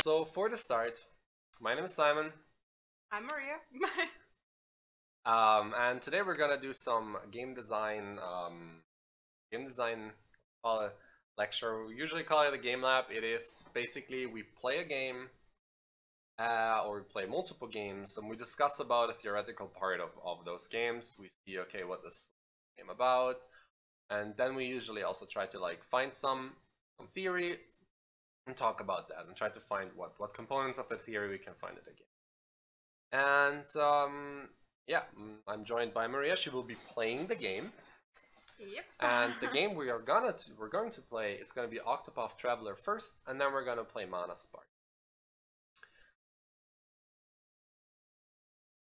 So for the start, my name is Simon. I'm Maria. And today we're gonna do some game design call it lecture. We usually call it a game lab. It is basically we play a game or we play multiple games and we discuss about a theoretical part of those games. We see, okay, what this game about, and then we usually also try to like find some theory and talk about that and try to find what components of the theory we can find in the game. And yeah, I'm joined by Maria. She will be playing the game. Yep. And the game we're going to play is going to be Octopath Traveler first, and then we're going to play Mana Spark.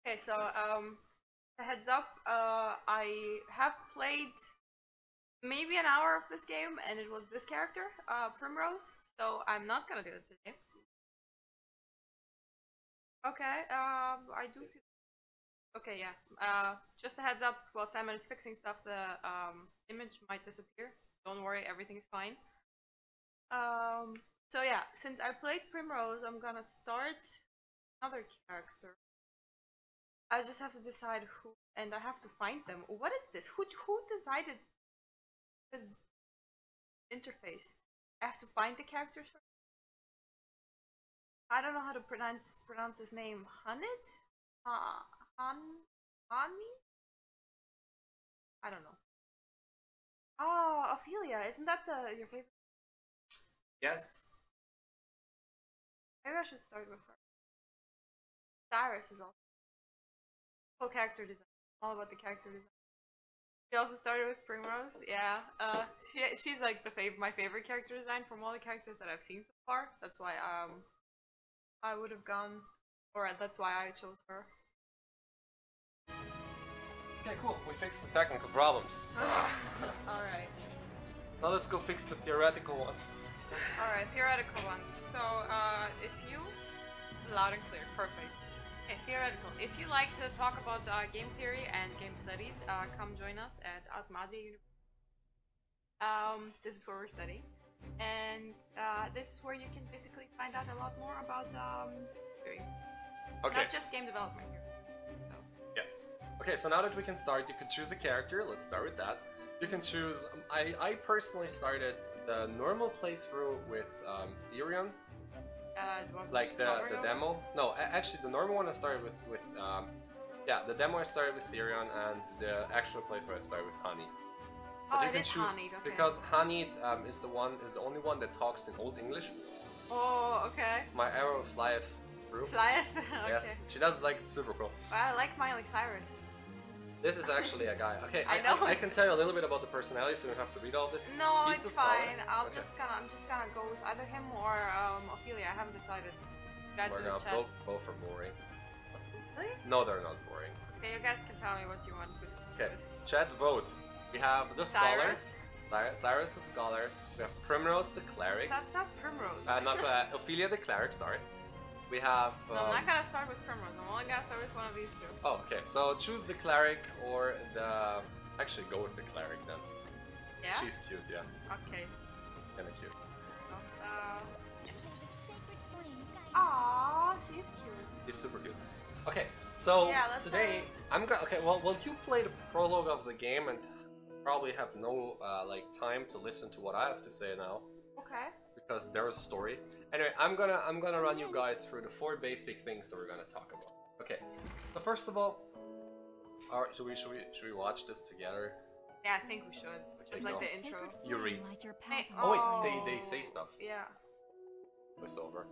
Okay, so a heads up, I have played maybe an hour of this game, and it was this character, Primrose. So I'm not gonna do it today. Okay, I do see. Okay, yeah. Just a heads up, while Simon is fixing stuff, the image might disappear. Don't worry, everything's fine. So yeah, since I played Primrose, I'm gonna start another character. I just have to decide who, and I have to find them. What is this? Who decided the interface? I have to find the characters first. I don't know how to pronounce his name. Hanit? Hani? I don't know. Oh, Ophelia. Isn't that your favorite? Yes. Maybe I should start with her. Cyrus is also whole character design. All about the character design. She also started with Primrose. Yeah. She's like my favorite character design from all the characters that I've seen so far. That's why I would have gone, or that's why I chose her. Okay, cool. We fixed the technical problems. Alright. Now let's go fix the theoretical ones. Alright, theoretical ones. So, if you... Loud and clear. Perfect. Okay, theoretical. If you like to talk about game theory and game studies, come join us at Alpen-Adria Universität. This is where we're studying. And this is where you can basically find out a lot more about theory. Okay. Not just game development. So. Yes. Okay, so now that we can start, you can choose a character. Let's start with that. You can choose... I personally started the normal playthrough with Therion. Like the demo. No, actually the normal one I started with yeah, the demo I started with Therion, and the actual playthrough I started with Hanit. But you can choose Hanit, okay. because Hanit is the only one that talks in Old English. Oh, okay. My arrow flieth through. Okay. Yes, she does, like, it's super cool. I like Miley Cyrus. This is actually a guy. Okay, I can tell you a little bit about the personality, so you don't have to read all this. No, He's it's the scholar. fine. I'm just gonna go with either him or Ophelia. I haven't decided. You guys in the chat. Both are boring. Really? No, they're not boring. Okay, you guys can tell me what you want to do. Okay, chat, vote. We have the Cyrus. scholar. Cyrus the scholar. We have Primrose the cleric. That's not Primrose. Not Ophelia the cleric. Sorry. We have. No, I'm not gonna start with Primrose. I'm only gonna start with one of these two. Oh, okay. So choose the cleric or the. Actually, go with the cleric then. Yeah. She's cute. Yeah. Okay. Kinda cute. Aww, she's cute. She's super cute. Okay. So yeah, let's today I'm gonna. Okay. Well, you play the prologue of the game and probably have no like time to listen to what I have to say now. Okay. Because there's a story. Anyway, I'm gonna run you guys through the 4 basic things that we're gonna talk about. Okay. So first of all, should we watch this together? Yeah, I think we should. Just like the intro. You read. Hey, oh wait, they say stuff. Yeah. Voice over.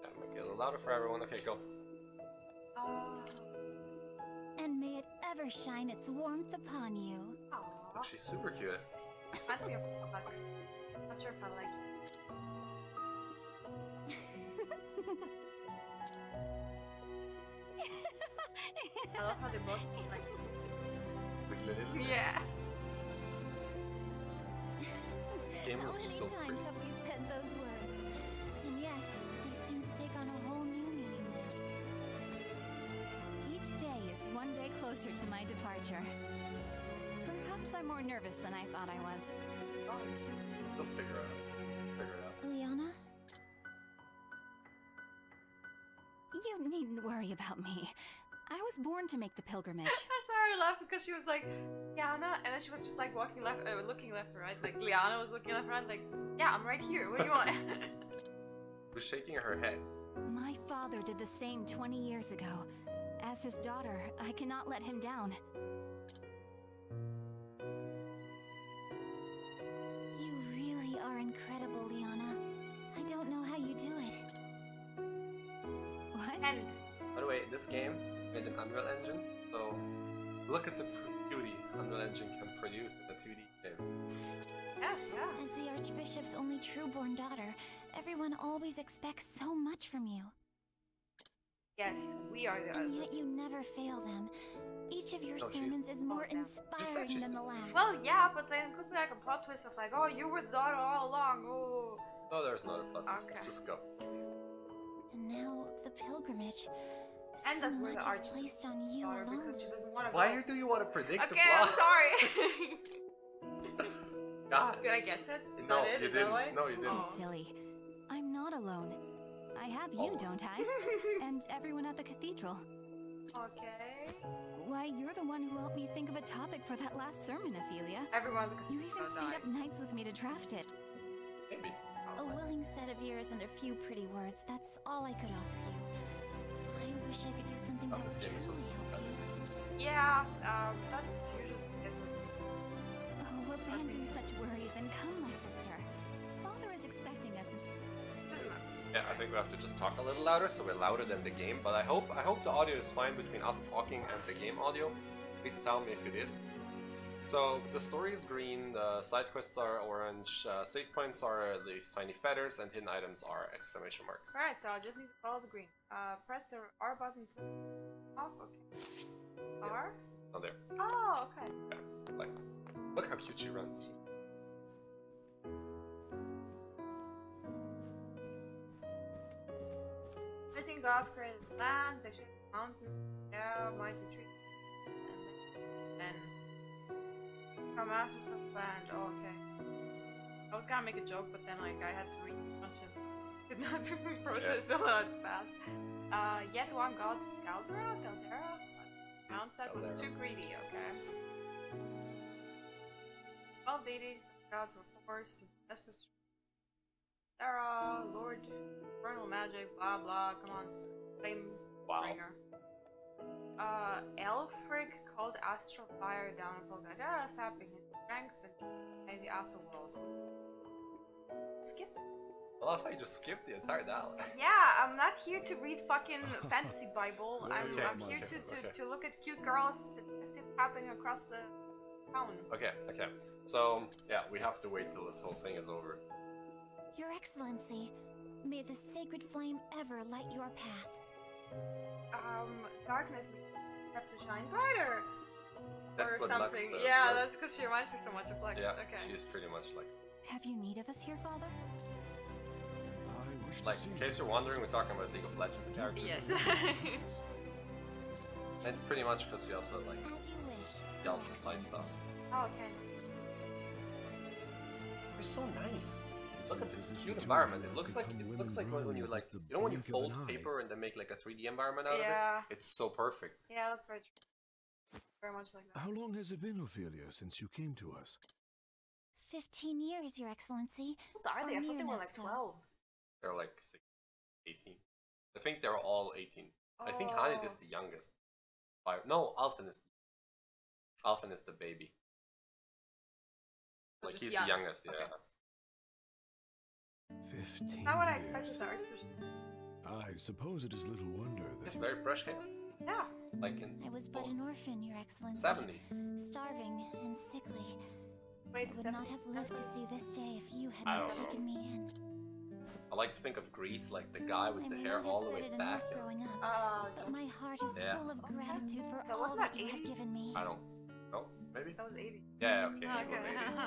Yeah, make it a little louder for everyone. Okay, go. And may it ever shine its warmth upon you. Aww. She's super cute. Reminds me of Bucks. Not sure if I like it. I love how they both just like it. Yeah. This game looks so pretty. How many times have we said those words? And yet, they seem to take on a whole new meaning now. Each day is one day closer to my departure. Perhaps Perhaps I'm more nervous than I thought I was. Oh, we'll figure it out. Figure it out. Liana? You needn't worry about me. I was born to make the pilgrimage. I'm sorry, I laughed because she was like, Liana, and then she was just like walking left, looking left and right. Like Liana was looking left and right, like, yeah, I'm right here. What do you want? Was shaking her head. My father did the same 20 years ago. As his daughter, I cannot let him down. You really are incredible, Liana. I don't know how you do it. What? And By the way, this game is made in Unreal Engine, so look at the beauty Unreal Engine can produce in a 2D game. yes, yeah. As the Archbishop's only true-born daughter, everyone always expects so much from you. Yes, we are the And yet you never fail them. Each of your No, she- sermons is more yeah. inspiring she's- than the last. Well, yeah, but then it could be like a plot twist of like, oh, you were the daughter all along. Oh. No, there's not a plot twist. Okay. Just go. And now the pilgrimage. And So that we're the much is Archbishop's placed on you daughter alone. because she doesn't want to Why go. do you want to predict Okay, the I'm plot? sorry. God. Did I guess it? Is No, that it? you Is that didn't. why? No, you didn't. Be Oh. silly. I'm not alone. I have you, Almost. don't I? And everyone at the cathedral. Okay. Why, you're the one who helped me think of a topic for that last sermon, Ophelia. Everyone. You even stayed up nights with me to draft it. Maybe. A willing set of ears and a few pretty words, that's all I could offer you. I wish I could do something Oh, that this would game is so truly help you. Yeah, that's usually I guess what's Oh, abandon such worries and come, my sister. Father is expecting us. doesn't matter. Yeah, I think we have to just talk a little louder, so we're louder than the game. But I hope the audio is fine between us talking and the game audio. Please tell me if it is. So the story is green, the side quests are orange, save points are these tiny feathers, and hidden items are exclamation marks. Alright, so I just need to follow the green. Press the R button to off. Okay. R? Oh, there. Oh, okay. Yeah. Like, look how cute she runs. I think God's created the land, they shaped the mountain, yeah, mighty tree, and then masters of the land. Oh, okay. I was gonna make a joke, but then like I had to read a bunch of did not process all that fast. Yet one god Caldera? Pronounce that was too greedy, okay. 12 deities, gods were forced to desperate Sarah, Lord, Infernal Magic, blah blah, come on. Flame bringer. Elfric called Astral Fire down upon Gadara, sapping his strength and the afterworld. Skip it. I love how you just skipped the entire dialogue. Yeah, I'm not here to read fucking fantasy Bible. I'm here to look at cute girls tapping across the town. Okay. So, yeah, we have to wait till this whole thing is over. Your Excellency, may the sacred flame ever light your path. Darkness have to shine brighter. That's or what something. Lux says, yeah, right? that's because she reminds me so much of Lux. Yeah, okay. she's pretty much like... Have you need of us here, Father? I wish to Like, see in case you're wondering, we're talking about League of Legends characters. Yes. And it's pretty much because she also, like, As you wish. yells Your slide stuff. Excellency. Oh, okay. You're so nice. Look at this cute environment. It looks like when you like, you know when you fold paper and then make like a 3D environment out of Yeah. it? It's so perfect. Yeah, that's very true. Very much like that. How long has it been, Ophelia, since you came to us? 15 years, Your Excellency. How old are they? I Or thought they near were enough like so. 12. They're like 16, 18. I think they're all 18. I think Hanit is the youngest. No, Alfen is the baby. So Like just he's young. the youngest, yeah. Okay. 15 Not what I years. expected the Archbishop. I suppose it is little wonder It's that... very fresh hair. Yeah. Like in I was but an orphan, Your Excellency. 70s. Starving and sickly. Wait, I the would not 70s. have lived to see this day if you I had not don't know. taken me in. I like to think of Greece like the guy with I the may hair not all have the way said it back. enough growing up, but my heart is Yeah. full of gratitude for That all wasn't that that you have 80s? given me. I don't know, maybe? That was 80s. Yeah, okay, it was 80s.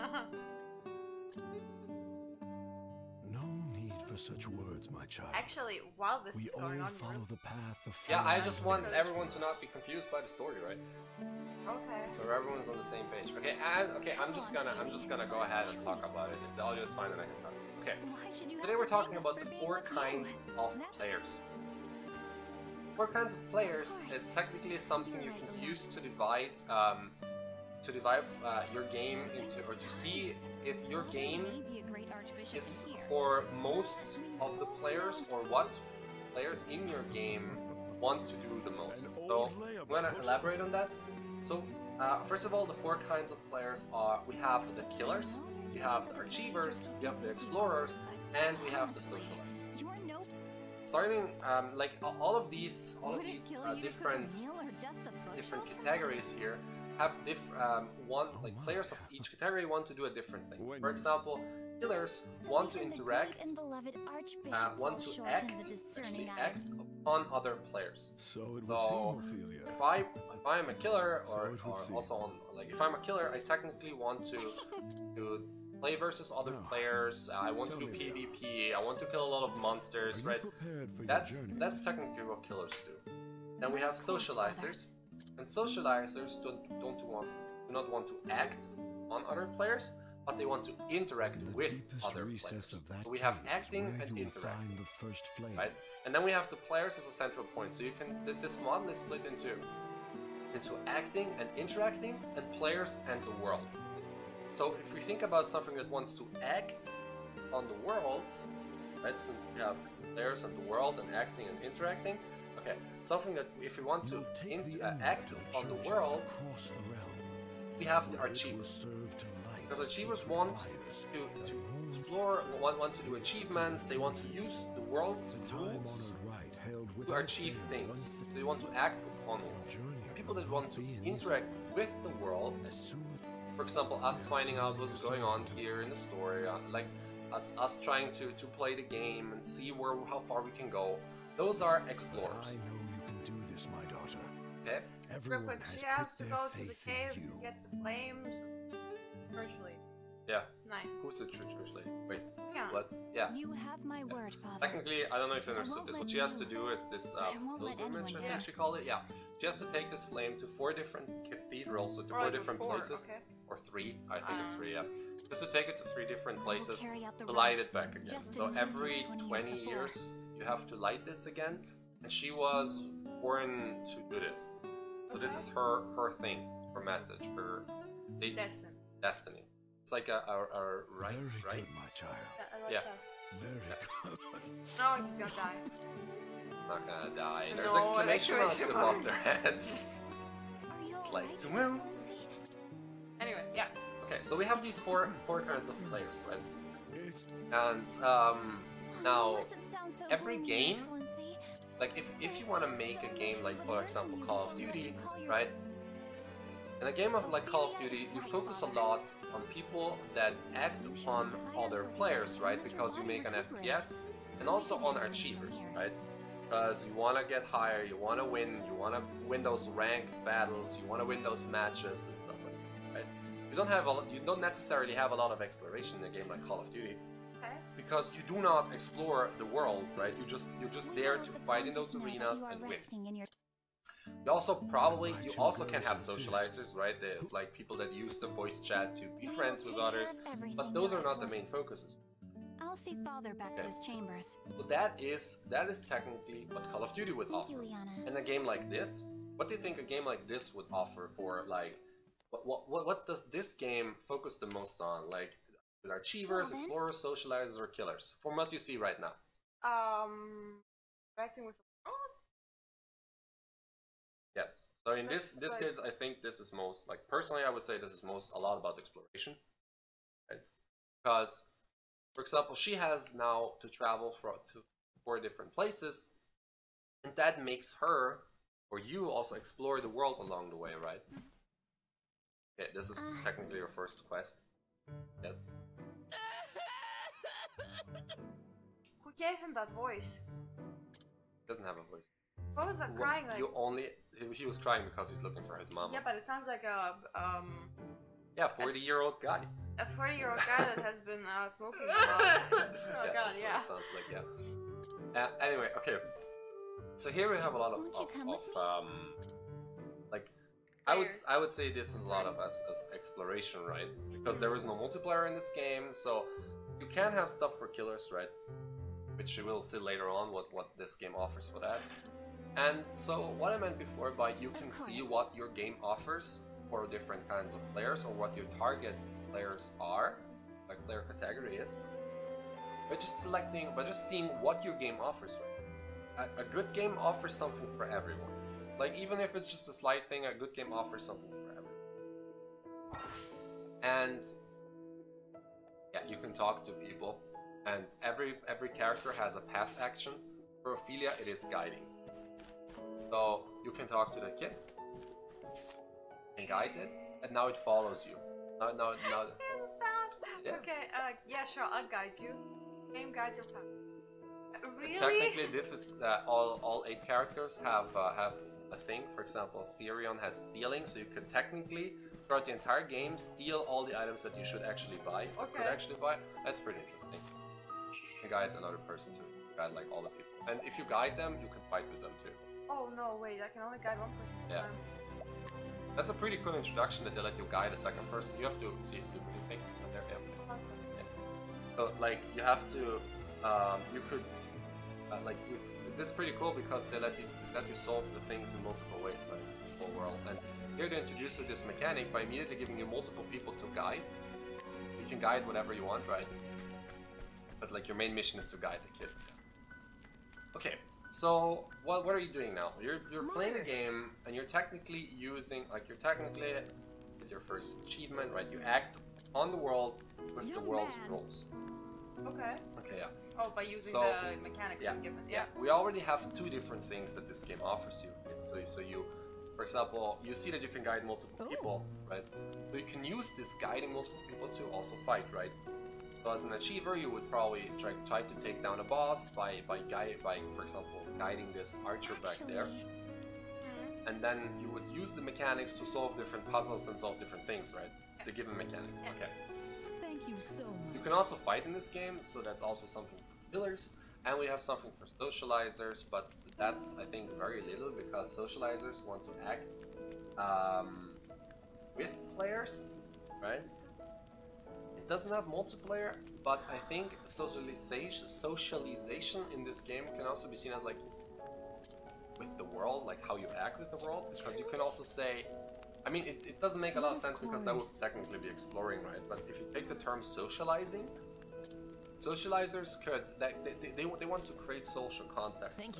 No need for such words, my child. Actually, while this we is all going on, follow the path of Yeah, I fire just and want grace. everyone to not be confused by the story, right? Okay. So everyone's on the same page. Okay, and I'm just gonna go ahead and talk about it. If the audio is fine, then I can talk. Okay. Today we're talking about the 4 kinds of players. 4 kinds of players is technically something you can use to divide your game into, or to see if your game is for most of the players, or what players in your game want to do the most. So I'm gonna elaborate on that. So first of all, the 4 kinds of players are: we have the killers, we have the achievers, we have the explorers, and we have the socializers. Starting like all of these different categories here have players of each category want to do a different thing. For example, killers want to interact, want to act upon other players. So if I'm a killer, or also on, like, if I'm a killer, I technically want to play versus other players. I want to do PvP. I want to kill a lot of monsters, right? That's technically what killers do. Then we have socializers, and socializers do not want to act on other players, but they want to interact with other players. So we have acting and interacting, right? And then we have the players as a central point. So you can this model is split into acting and interacting, and players and the world. So if we think about something that wants to act on the world, right? Since we have players and the world and acting and interacting, okay, something that if we want to act on the world, we have the achievers. Because achievers want to explore, want to do achievements, they want to use the world's rules to achieve things. They want to act upon it. People that want to interact with the world, for example, us finding out what's going on here in the story, like us trying to play the game and see how far we can go. Those are explorers. I know you can do this, my daughter. Okay. Real quick, she has to go to the cave to get the flames. Virtually. Yeah. Nice. Who's the church lady? Wait. Yeah. What? Yeah. You have my word, Father. Technically, I don't know if you understood this. What she has to do is this pilgrimage, I think she called it. Yeah. She has to take this flame to 4 different cathedrals, so to 4 different places. Okay. Or 3. I think it's 3, yeah. Just to take it to 3 different places the to light road, it back again. just So as you every 20 20 years years, you have to light this again. And she was born to do this. So this is her thing, her message, her destiny. It's like a right, Very right? good, my child. I like Yeah. that. Very good. No, he's gonna die. Not gonna die. There's No, exclamation marks exclamation above mark. their heads. Are you It's like, alright, well. Your Excellency? Anyway, yeah. Okay, so we have these four kinds of players, right? It's And You now mustn't sound so every gloomy, game, Excellency. like if you want to make a game like, for example, Call of Duty, right? In a game of like Call of Duty, you focus a lot on people that act upon other players, right? Because you make an FPS, and also on achievers, right? Because you want to get higher, you want to win those ranked battles, you want to win those matches and stuff like that, right? You don't necessarily have a lot of exploration in a game like Call of Duty, Okay. because you do not explore the world, right? You're just there to fight in those arenas and win. You also can have socializers, right? Like people that use the voice chat to be friends with others, but those are not the main focuses. I'll see Father back to his chambers. So that is technically what Call of Duty would Thank you, offer. Liana. And a game like this, what do you think a game like this would offer for, like, what does this game focus the most on? Like, with achievers, Well, then. explorers, socializers, or killers? From what you see right now. Interacting with the world? Yes. So in this That's case, I think this is most, like, personally, I would say this is a lot about exploration, right? Because, for example, she has now to travel to 4 different places, and that makes her, or you, also explore the world along the way, right? Okay, this is technically your first quest. Yep. Who gave him that voice? Doesn't have a voice. What was that crying like? He was crying because he's looking for his mom. Yeah, but it sounds like a 40-year-old guy. a 40-year-old guy that has been smoking. Oh god, That's yeah. what it sounds like, yeah. Anyway, okay. So here we have a lot of Won't you come with me? like, players. I would say this is a lot of as exploration, right? Because there is no multiplayer in this game, so you can have stuff for killers, right? Which you will see later on what this game offers for that. And so what I meant before by you can see what your game offers for different kinds of players or what your target players are, like player category is, by just seeing what your game offers. Right? A good game offers something for everyone. Like even if it's just a slight thing, a good game offers something for everyone. And yeah, you can talk to people, and every character has a path action. For Ophelia, it is guiding. So you can talk to the kid and guide it, and now it follows you. Now. Yes, that. Yeah. Okay. Yeah, sure. I'll guide you. Game guide your path. Really? Technically, this is all 8 characters have a thing. For example, Therion has stealing, so you could technically throughout the entire game steal all the items that you should actually buy or could actually buy. That's pretty interesting. You can guide another person to guide like all the people, and if you guide them, you can fight with them too. Oh no, wait! I can only guide one person. Yeah. That's a pretty cool introduction that they let you guide a second person. You have to see the green thing there. Yeah. So like you have to, you could like this is pretty cool because they let you solve the things in multiple ways, right? In the whole world. And here they introduce you this mechanic by immediately giving you multiple people to guide. You can guide whatever you want, right? But like your main mission is to guide the kid. Okay. So what are you doing now? You're playing a game and you're technically with your first achievement, right? You act on the world with the world's rules. Okay. Okay, yeah. Oh, by using the mechanics I'm given. Yeah. We already have 2 different things that this game offers you. Right? So you, for example, you see that you can guide multiple people, right? So you can use this guiding multiple people to also fight, right? So as an achiever, you would probably try to take down a boss by for example, guiding this archer back there. And then you would use the mechanics to solve different puzzles and solve different things, right? The given mechanics. Okay. Thank you so much. You can also fight in this game, so that's also something for killers. And we have something for socializers, but that's, I think, very little because socializers want to act with players, right? It doesn't have multiplayer, but I think socialization in this game can also be seen as like with the world, like how you act with the world, because you can also say, I mean, it doesn't make a lot of sense because that would technically be exploring, right? But if you take the term socializing, socializers could, they want to create social contact, right,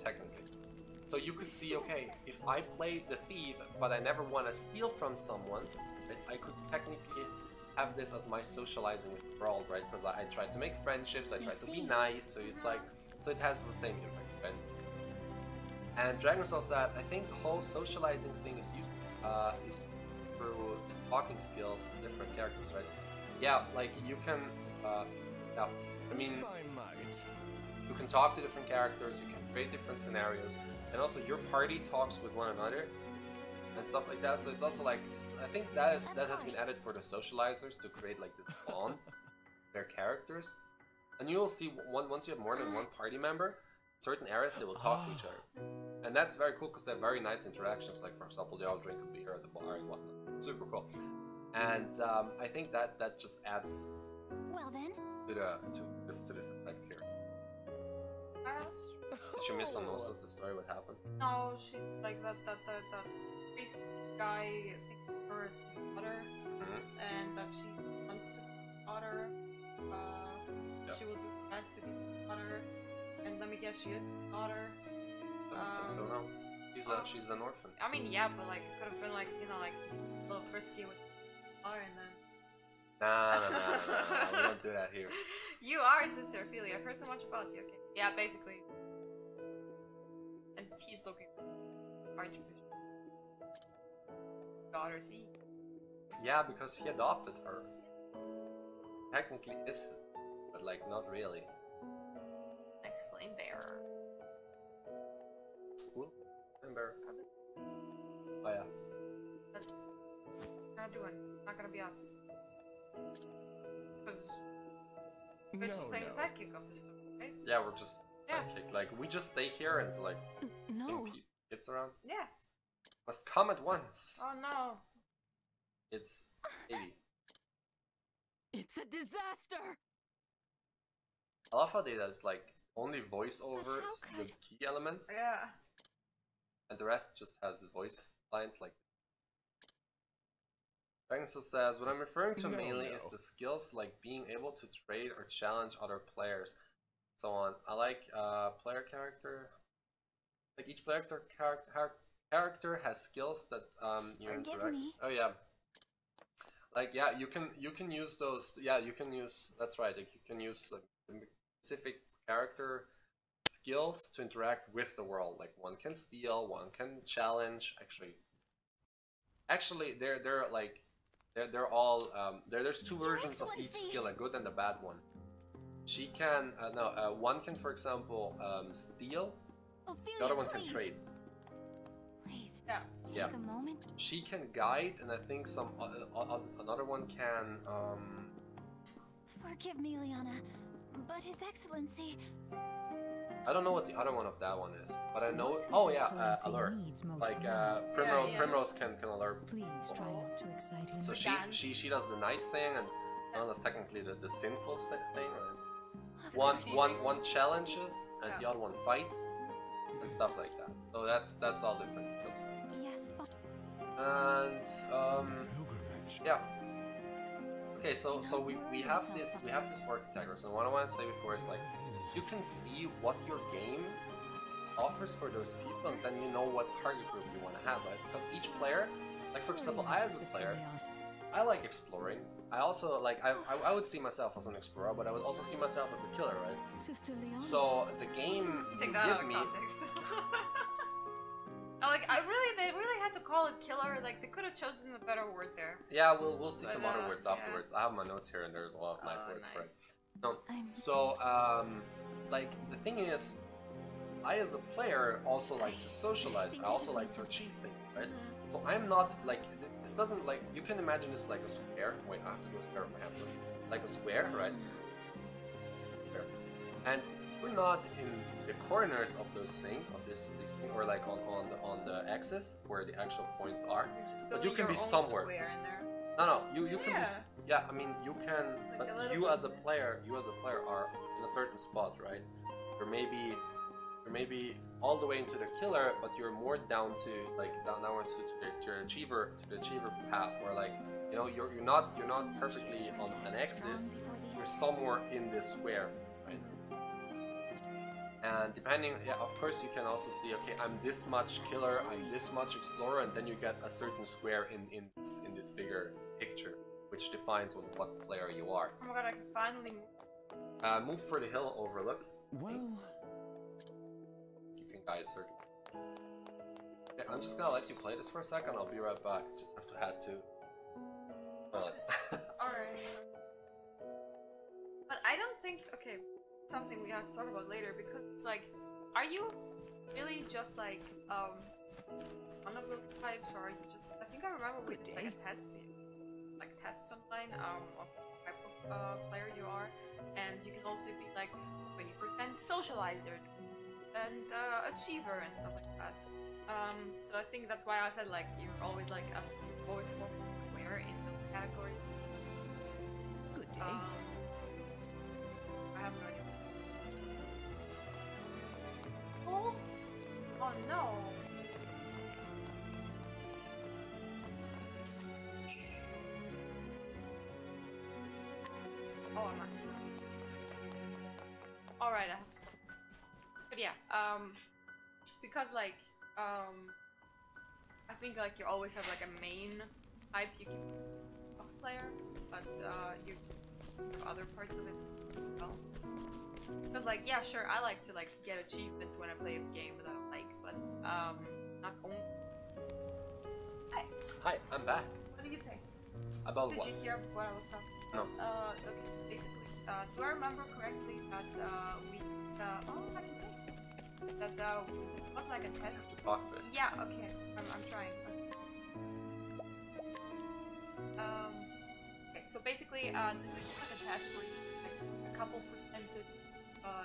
technically. So you could see, okay, if I play the thief, but I never want to steal from someone, right, I could technically have this as my socializing with the world, right? Because I try to make friendships, I try to be nice, so it's like, so it has the same impact, right? And Dragon Soul said, I think the whole socializing thing is used through the talking skills of different characters, right? Yeah, like you can, yeah, I mean, you can talk to different characters, you can create different scenarios, and also your party talks with one another and stuff like that. So it's also like, I think that has been added for the socializers to create like this bond with their characters. And you will see once you have more than one party member, certain areas they will talk to each other, and that's very cool because they have very nice interactions. Like for example, they all drink a beer at the bar and whatnot. Super cool. And I think that just adds to this effect here. Did you miss on most of the story? What happened? No, she like the priest guy thinks her is daughter, and that she wants to be daughter. She will do her best to be daughter. And let me guess, she is a daughter. I don't think so, no. She's an orphan. I mean, yeah, but like, it could have been like, you know, like, a little frisky with the daughter and then... Nah, we don't do that here. You are Sister Ophelia. I've heard so much about you, okay? Yeah, basically. And he's looking for Archbishop. Daughter, see? Yeah, because he adopted her. Technically is his, but like, not really. Next flame bearer. Cool. Flame bearer. Oh yeah. But we're not doing. Not gonna be us. Because we're just playing sidekick of this story, right? Yeah, we're just sidekick. Like we just stay here and like no kids around. Yeah. Must come at once. Oh no. It's 80. It's a disaster! I love how they does like only voiceovers could- with key elements, Yeah. and the rest just has voice lines like. Dragonso says, what I'm referring to mainly is the skills like being able to trade or challenge other players, so on. I like player character. Like each player character has skills that you Forgive interact. me. Oh yeah. Like yeah, you can use those. Yeah, you can use. That's right. Like, you can use specific character skills to interact with the world. Like one can steal, one can challenge. Actually, they're all there's two versions of each skill, a good and a bad one. She can one can, for example, steal. Ophelia, The other one please. can trade. Please, Yeah. take Yeah. a moment. She can guide, and I think some another one can. Forgive me, Liana, but His Excellency... I don't know what the other one of that one is, but I know. Oh yeah, alert. Like Primrose, yes. Primrose can alert. Please try not to excite him. So she does the nice thing, and that's technically the sinful thing. Right? One challenges, and the other one fights, and stuff like that. So that's all different skills. Yes, And Pilgrimage. yeah. Okay, so we have this work diagram. So what I want to say before is like you can see what your game offers for those people, and then you know what target group you want to have, right? Because each player, like for example, I as a player, I like exploring. I also like I would see myself as an explorer, but I would also see myself as a killer, right? Sister Leon. So the game Take will that out give of me. context. They really had to call it killer. Like they could have chosen a better word there. Yeah, we'll see But, some other words yeah. afterwards. I have my notes here, and there's a lot of nice words for it. No. I'm... So, like, the thing is, I as a player also like to socialize. I also like to achieve things, right? So I'm not, like, this doesn't, like, you can imagine this like a square. Wait, I have to do a square with my hands. Like a square, right? Square. And we're not in the corners of those things, this thing, or like on the axis where the actual points are. But you can be somewhere. Square in there. No, you can Yeah. be. Yeah, I mean you can, Like but a little you bit. as a player are in a certain spot, right? You're maybe all the way into the killer, but you're more down to like downwards to the achiever path, where like you know you're not perfectly on an axis. You're somewhere in this square, right? And depending, yeah, of course you can also see, okay, I'm this much killer, I'm this much explorer, and then you get a certain square in this bigger picture, which defines what player you are. Oh my god, I can finally move. Move for the hill overlook. Well, You can guide a certain. Okay, I'm just gonna let you play this for a second. I'll be right back. Just have to head to toilet. Alright. But I don't think, okay, something we have to talk about later, because it's like, are you really just like, one of those types, or are you just, I think I remember we did like a test, like tests online, of what type of player you are, and you can also be like 20% socializer, and achiever, and stuff like that. So I think that's why I said like, you're always like, always fall square in the category. Good day. I have no idea. Oh! Oh no! Oh, I must. Alright, I have to. But yeah, because like, I think like you always have like a main type you can of player, but you have other parts of it as well. Because like, yeah, sure, I like to like get achievements when I play a game that I like, but not only. Hi, I'm back. What did you say? About Did what? you hear what I was talking? No. So okay, basically, do I remember correctly that we oh, I can say that it was like a test. To talk to it. Yeah, okay, I'm trying. Okay, so basically, this is like a test where you like a couple percentage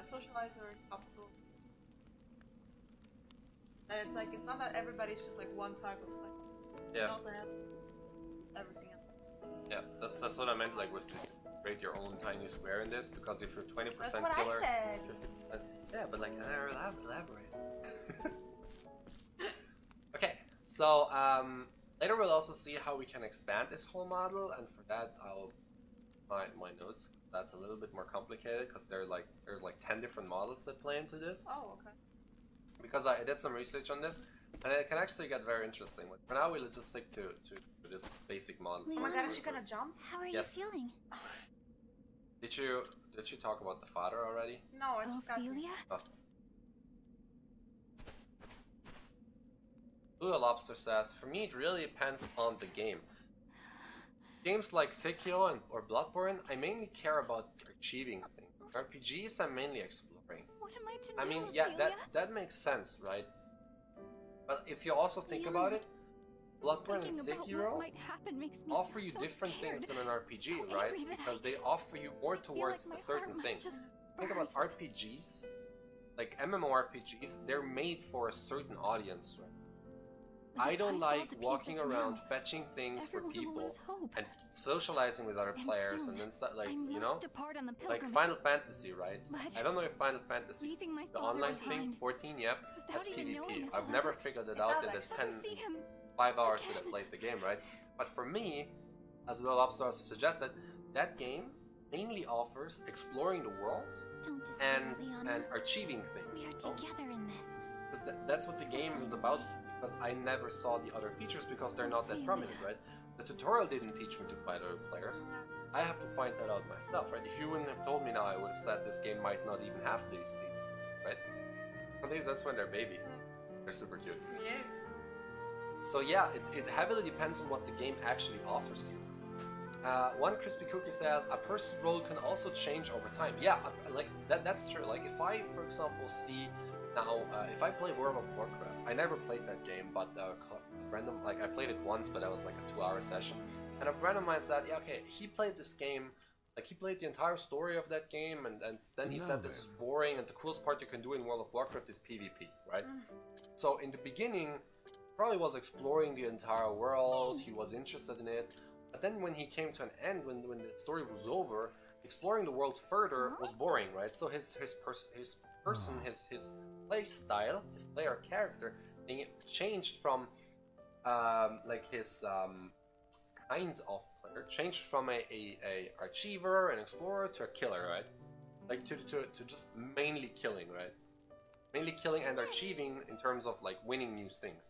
socializer, couple, And it's like, it's not that everybody's just like one type of player. You Yeah. can also have everything else. Yeah, that's what I meant, like with this, create your own tiny square in this, because if you're 20% That's what killer, I said. 50%, yeah, but like elaborate. Okay, so later we'll also see how we can expand this whole model, and for that I'll find my notes. That's a little bit more complicated because there's like 10 different models that play into this. Oh, okay. Because I did some research on this, and it can actually get very interesting. But for now, we'll just stick to this basic model. Oh my god, is she gonna jump? How are Yes. you feeling? Did you talk about the father already? No, I just got. Ophelia? Oh. Blue Lobster says, for me, it really depends on the game. Games like Sekiro or Bloodborne, I mainly care about achieving things. RPGs, I'm mainly exploring. What am I to do, I mean, yeah, Ophelia? that makes sense, right? But if you also think about it, Bloodborne and Thinking about Sekiro what might happen makes me offer you so different scared. things than an RPG, So right? angry that Because I they offer you more feel towards like my a certain heart thing. might just Think about burst. RPGs, like MMORPGs, they're made for a certain audience, right? But I if don't fall like to walking pieces around now, fetching things for everyone will people lose hope. and socializing with other And players soon, and then stuff like, I you must know? depart on the Like pilgrimage. Final Fantasy, right? But I don't know if Final Fantasy, leaving my the father online thing, behind, 14, yep, has without even knowing PvP. if I've I'll never ever- figured it out in the Never see him 5 hours that I again. played the game, right? But for me, as Will Lobster also suggested, that game mainly offers exploring the world Don't despair, and Liana. achieving things. We are you know? together in this. Because that's what the game is about, because I never saw the other features because they're not that prominent, right? The tutorial didn't teach me to fight other players. I have to find that out myself, right? If you wouldn't have told me now, I would have said this game might not even have these things, right? I think that's when they're babies. They're super cute. Yes. So yeah, it heavily depends on what the game actually offers you. One crispy cookie says a person's role can also change over time. Yeah, like that's true. Like if I, for example, see now, if I play World of Warcraft, I never played that game, but a friend of I played it once, but that was like a 2-hour session. And a friend of mine said, yeah, okay, he played this game, like he played the entire story of that game, and then he said this is boring, and the coolest part you can do in World of Warcraft is PvP, right? So in the beginning, probably was exploring the entire world, he was interested in it, but then when he came to an end, when the story was over, exploring the world further was boring, right? So his play style, his player character, being changed from like his kind of player, changed from a achiever, an explorer, to a killer, right? Like to just mainly killing, right? Mainly killing and achieving in terms of like winning new things.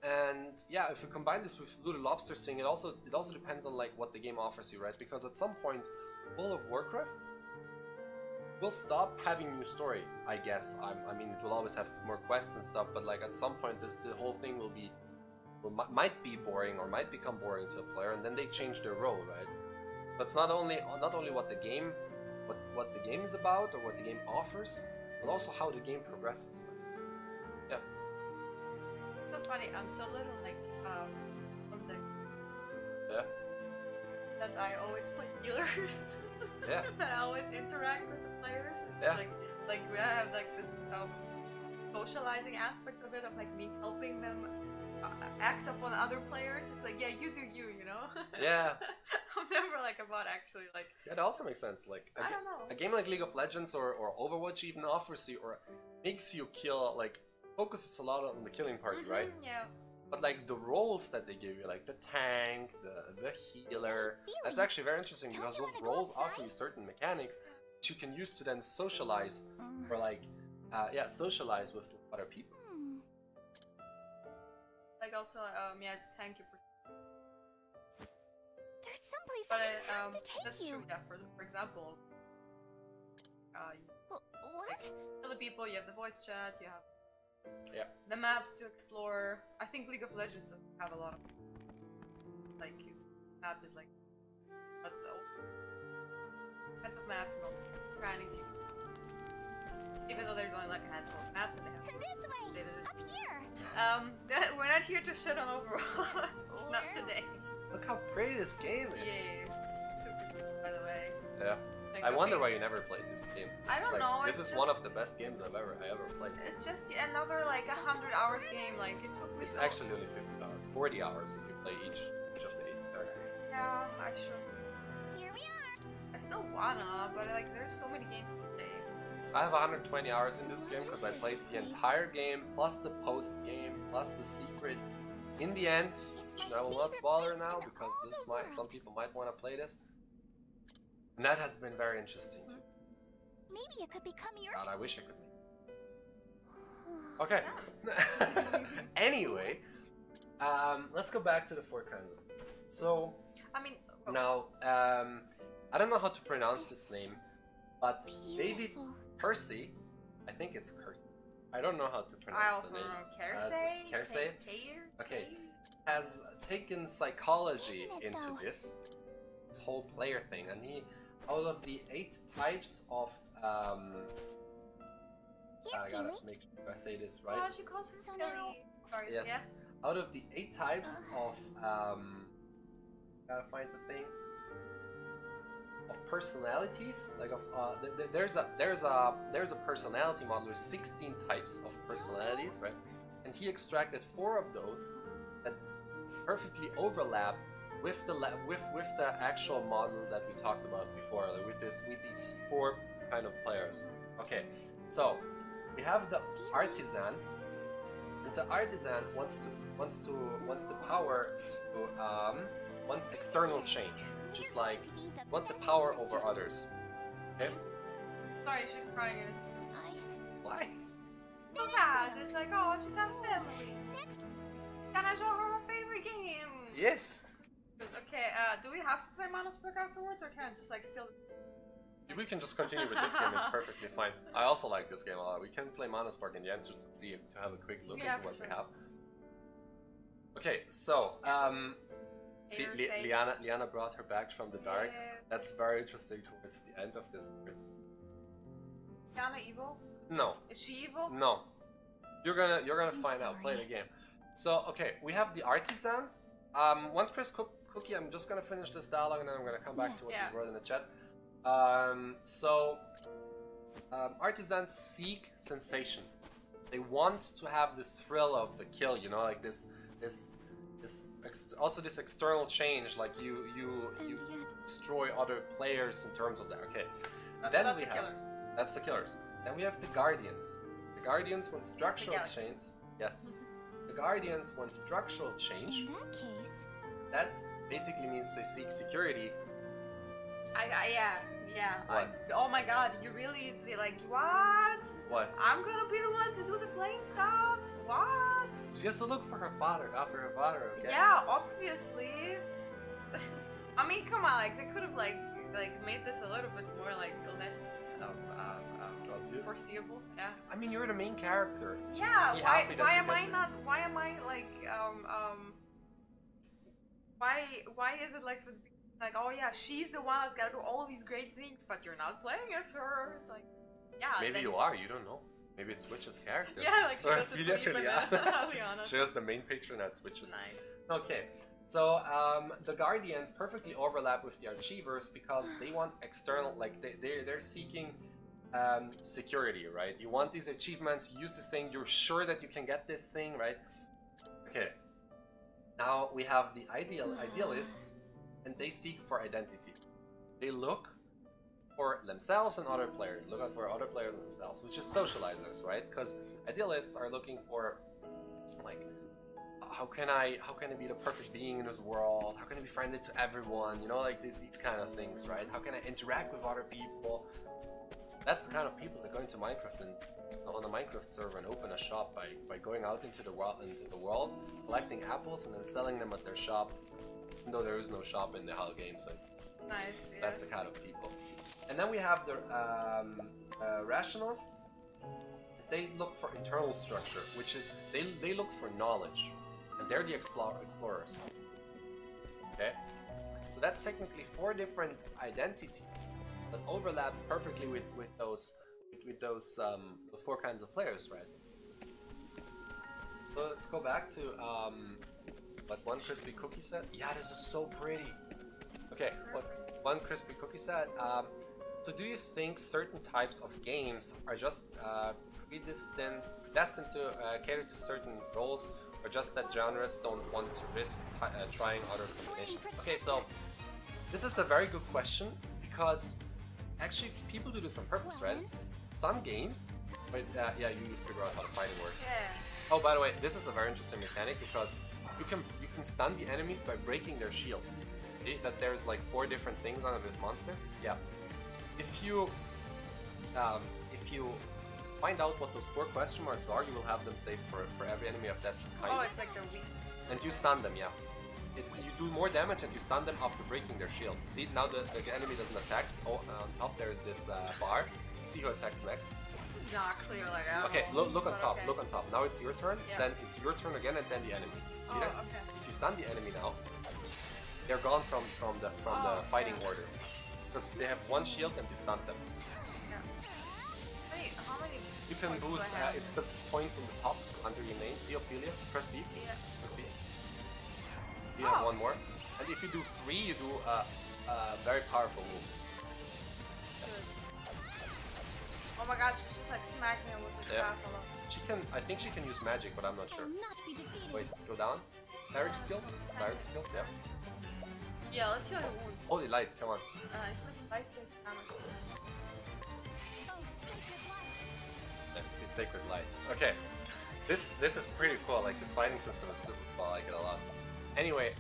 And yeah, if you combine this with Blue Lobster thing, it also depends on like what the game offers you, right? Because at some point, World of Warcraft will stop having new story, I guess. I mean, it will always have more quests and stuff, but like at some point, the whole thing might be boring or might become boring to a player, and then they change their role, right? That's not only what the game is about or what the game offers, but also how the game progresses. Yeah. So funny, I'm so little like something Yeah. that I always play healers. Yeah. That I always interact with the players. It's Yeah. Like we have like this socializing aspect of it, of like me helping them act upon other players. It's like, yeah, you do you know? Yeah. I'm never like about actually like. Yeah, that also makes sense. Like I don't know. a game like League of Legends or Overwatch even offers you or makes you kill, like focuses a lot on the killing part, right? Yeah. But like the roles that they give you, like the tank, the healer, that's actually very interesting Don't because you those wanna go roles offer outside? you certain mechanics that you can use to then socialize or like socialize with other people. Like also yeah, it's tank you. There's someplace But I just have to take that's you. true. Yeah. For example, you What? kill the people. You have the voice chat. You have the maps to explore. I think League of Legends doesn't have a lot of like map is like but tons of maps and all the crannies. Even though there's only like a handful of maps that they have. This way. They did it. Up here. We're not here to shit on Overwatch. Not today. Look how pretty this game is. Yes. Super cute, by the way. Yeah. Like, I wonder okay. why you never played this game. I It's don't like, know, This it's is one just- of the best games I ever played. It's just another like 100 hours game. Like it took me It's so. actually only 50 hours, 40 hours if you play each of the 8 characters. Yeah, I should. Here we are. I still wanna, but like there's so many games to play. I have 120 hours in this game because I played the entire game, plus the post game, plus the secret. In the end, which I will not spoiler now because some people might want to play this. And that has been very interesting too. Maybe it could become your. God, I wish I could. Okay. Anyway, let's go back to the 4 kinds of. So I mean, now, I don't know how to pronounce this name, but David Beautiful. Percy, I think it's Kersey. I don't know how to pronounce I also the don't name. know. Kersey? Kersey? Okay. Has taken psychology Isn't it, into though? this whole player thing, and he, out of the 8 types of, I gotta make sure I say this right. Oh, she calls him So Philly. now- Sorry. Yes. Yeah. Out of the 8 types of, gotta find the thing, of personalities, like of, there's a personality model with 16 types of personalities, right? And he extracted 4 of those that perfectly overlap with the actual model that we talked about before, like with these 4 kind of players. Okay, so we have the artisan, and the artisan wants the power to wants external change, which is like want the power over others. Okay, Sorry, she's crying and it's. why? Yeah, it's like, oh, she's got a family. Can I show her her favorite game? Yes. Okay, do we have to play Manusburg afterwards, or can I just like still? We can just continue with this game, it's perfectly fine. I also like this game a lot. We can play Manuspark in the end just to have a quick look Yeah, into for what we sure. have. Okay, so, see, Haters say- Liana brought her back from the dark. Yeah. That's very interesting towards the end of this. Yana evil? No, Is she evil? no. You're gonna I'm find out. Play the sorry. game. So, okay, we have the artisans. One Chris Cookie, I'm just gonna finish this dialogue and then I'm gonna come back to what Yeah. you wrote in the chat. Artisans seek sensation. They want to have this thrill of the kill, you know, like this external change, like you And yet, destroy other players in terms of that. Okay, That's we the have killers. that's the killers. Then we have the guardians. The guardians want structural guards. change. Yes, the guardians want structural change. in that case, That basically means they seek security. Yeah. What? Oh my god, you really like what? What? I'm gonna be the one to do the flame stuff? What? She has to look for her father after her father. Okay. Yeah, obviously. I mean, come on, like they could have like made this a little bit more like less Obvious. foreseeable. Yeah. I mean, you're the main character. Just Yeah. be Why happy that why you am get I there. not? Why am I like Why is it like oh yeah, she's the one that's gotta do all these great things, but you're not playing as her? It's like, yeah. Maybe then- you are. You don't know. Maybe it switches character. Yeah, like she Or goes to sleep and literally, then Liana. She has the main picture and that switches. Nice. Okay, so the Guardians perfectly overlap with the Achievers because they want external, like they're seeking security, right? You want these achievements, you use this thing, you're sure that you can get this thing, right? Okay, now we have the idealists, and they seek for identity. They look for themselves and other players, look out for other players and themselves, which is socializers, right? Because idealists are looking for, like, how can I be the perfect being in this world? How can I be friendly to everyone? You know, like these kind of things, right? How can I interact with other people? That's the kind of people that go into Minecraft and on a Minecraft server and open a shop by going out into the world, collecting apples and then selling them at their shop, even though there is no shop in the whole game. So Nice. Yeah. that's the kind of people. And then we have the rationals. They look for internal structure, which is they look for knowledge, and they're the explorers. Okay, so that's technically 4 different identities that overlap perfectly with those 4 kinds of players, right? So let's go back to what One Crispy Cookie said. Yeah, this is so pretty. Okay, what One Crispy Cookie said. So do you think certain types of games are just predestined to cater to certain roles, or just that genres don't want to risk trying other combinations? Okay, so this is a very good question, because actually people do this on purpose, right? Some games, but yeah, you figure out how the fighting works. Yeah. Oh, by the way, this is a very interesting mechanic, because you can stun the enemies by breaking their shield. See that there's like 4 different things under this monster. Yeah. If you find out what those 4 question marks are, you will have them saved for every enemy of that kind. Oh, it's like they're weak. And you stun them, yeah. You do more damage and you stun them after breaking their shield. See, now the enemy doesn't attack. Oh, on top there is this bar. See who attacks next. This is not clear, like, I don't Okay, know, look on but top, okay. look on top. Now it's your turn, Yeah. then it's your turn again, and then the enemy. See Oh, that? okay. If you stun the enemy now, they're gone from the fighting yeah. order. Because they have 1 shield and you stun them. Yeah. Wait, how many You can points do boost, I have? it's the points on the top under your name. See Ophelia? Press B. Yeah. Press B. You have Oh. 1 more. And if you do 3, you do a very powerful move. Good. Oh my god, she's just like smacking him with the Yeah. staff a lot. She can, I think she can use magic, but I'm not sure. Will not be defeated. Wait, go down. Direct skills? Direct skills, yeah. Yeah, let's heal your wounds. Holy light, come on. Inflict light space damage. Oh, sacred light. Let's see, Sacred Light. Okay. This is pretty cool, like this fighting system is super cool, I like it a lot. Anyway,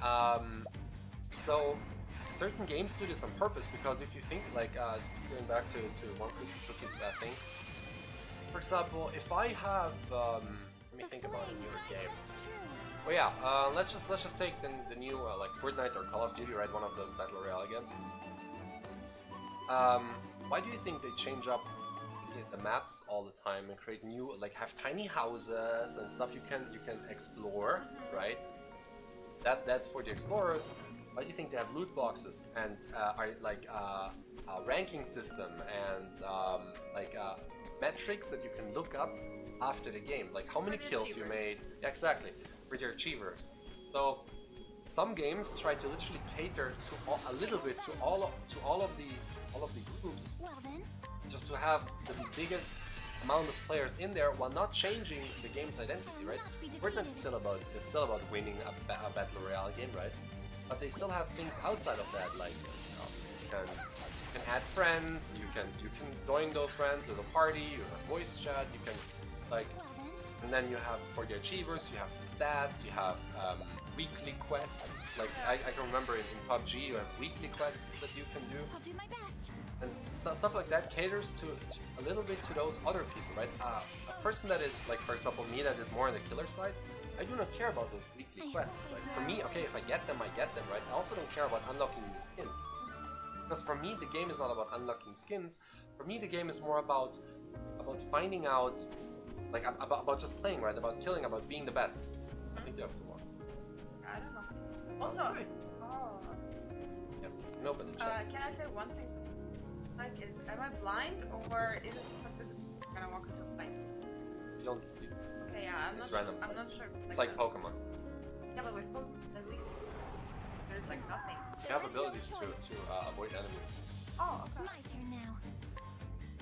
so certain games do this on purpose, because if you think, like, going back to One Crispy Cookies thing, for example, if I have, let me think about a newer game. Well, yeah, let's just take the new, like, Fortnite or Call of Duty, right, one of those Battle Royale games. Why do you think they change up the maps all the time and create new, like, have tiny houses and stuff you can explore, right? That's for the explorers. Why do you think they have loot boxes and are like a ranking system and metrics that you can look up after the game, like how many For the kills you achievers. made? Yeah, exactly, with your achievers. So some games try to literally cater to a little bit to all of the groups, Well then, just to have the biggest amount of players in there while not changing the game's identity, right? Fortnite is still about winning a battle royale game, right? But they still have things outside of that, like you can add friends, you can join those friends at a party, you have voice chat, you can like, well then, and then you have for the achievers, you have the stats, you have weekly quests. Like I can remember in PUBG, you have weekly quests that you can do. I'll do my best. And stuff like that caters to a little bit to those other people, right? A person that is, like, for example, me, that is more on the killer side, I do not care about those weekly quests. Like, for me, okay, if I get them, right? I also don't care about unlocking new skins. Because for me, the game is not about unlocking skins. For me, the game is more about finding out, like, about just playing, right? About killing, about being the best. I think you have to more. I don't know. Also, Sorry. oh, Yeah, no, but the chest. can I say one thing? Like, am I blind or is it because I'm gonna walk into a fight? You don't see. Okay, yeah, I'm It's not. random I'm fights. not sure. It's like Pokemon. Yeah, but with Pokemon, at least there's like nothing. You have abilities to avoid enemies. Oh, okay. My turn now.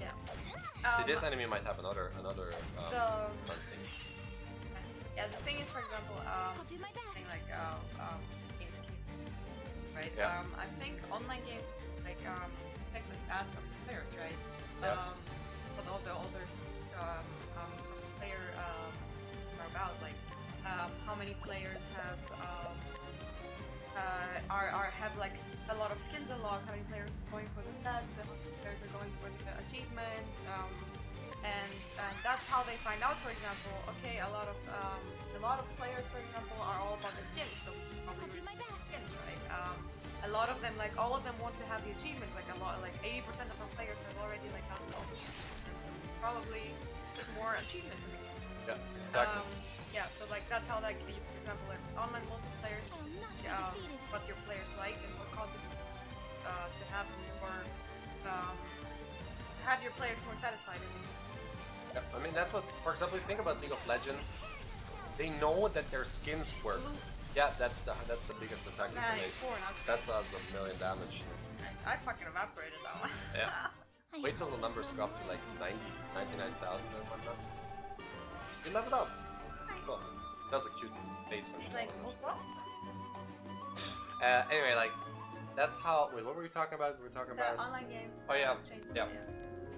Yeah. See, this enemy might have another the- stun thing. Yeah, the thing is, for example, I'll do my best. thing like games keep, right? Yeah. I think online games like check the stats of the players, right? Yeah. But all the older player are about like how many players have have like a lot of skins unlocked, how many players are going for the stats, how many players are going for the achievements, and that's how they find out. For example, okay, a lot of players, for example, are all about the skins, so I'll do my best. skins, right? A lot of them, like all of them, want to have the achievements. Like a lot, like 80% of our players have already like gotten all the achievements, so probably more achievements in the game. Yeah, exactly. Yeah, so like that's how like for example, like online multiplayer, I'll not be defeated. what your players like and what content to have more, have your players more satisfied. Yeah, I mean that's what, for example, if you think about League of Legends, they know that their skins work. Yeah, that's the biggest attack you can make. 94, not That does a million damage. nice. I fucking evaporated that one. Yeah. Wait till the numbers go up to like 90, 99,000 and whatnot. You leveled up. Cool. That was a cute face when She's she like, leveled what? up. Anyway, like, that's how. Wait, what were we talking about? We were talking about. Online game. Oh yeah, Changed yeah.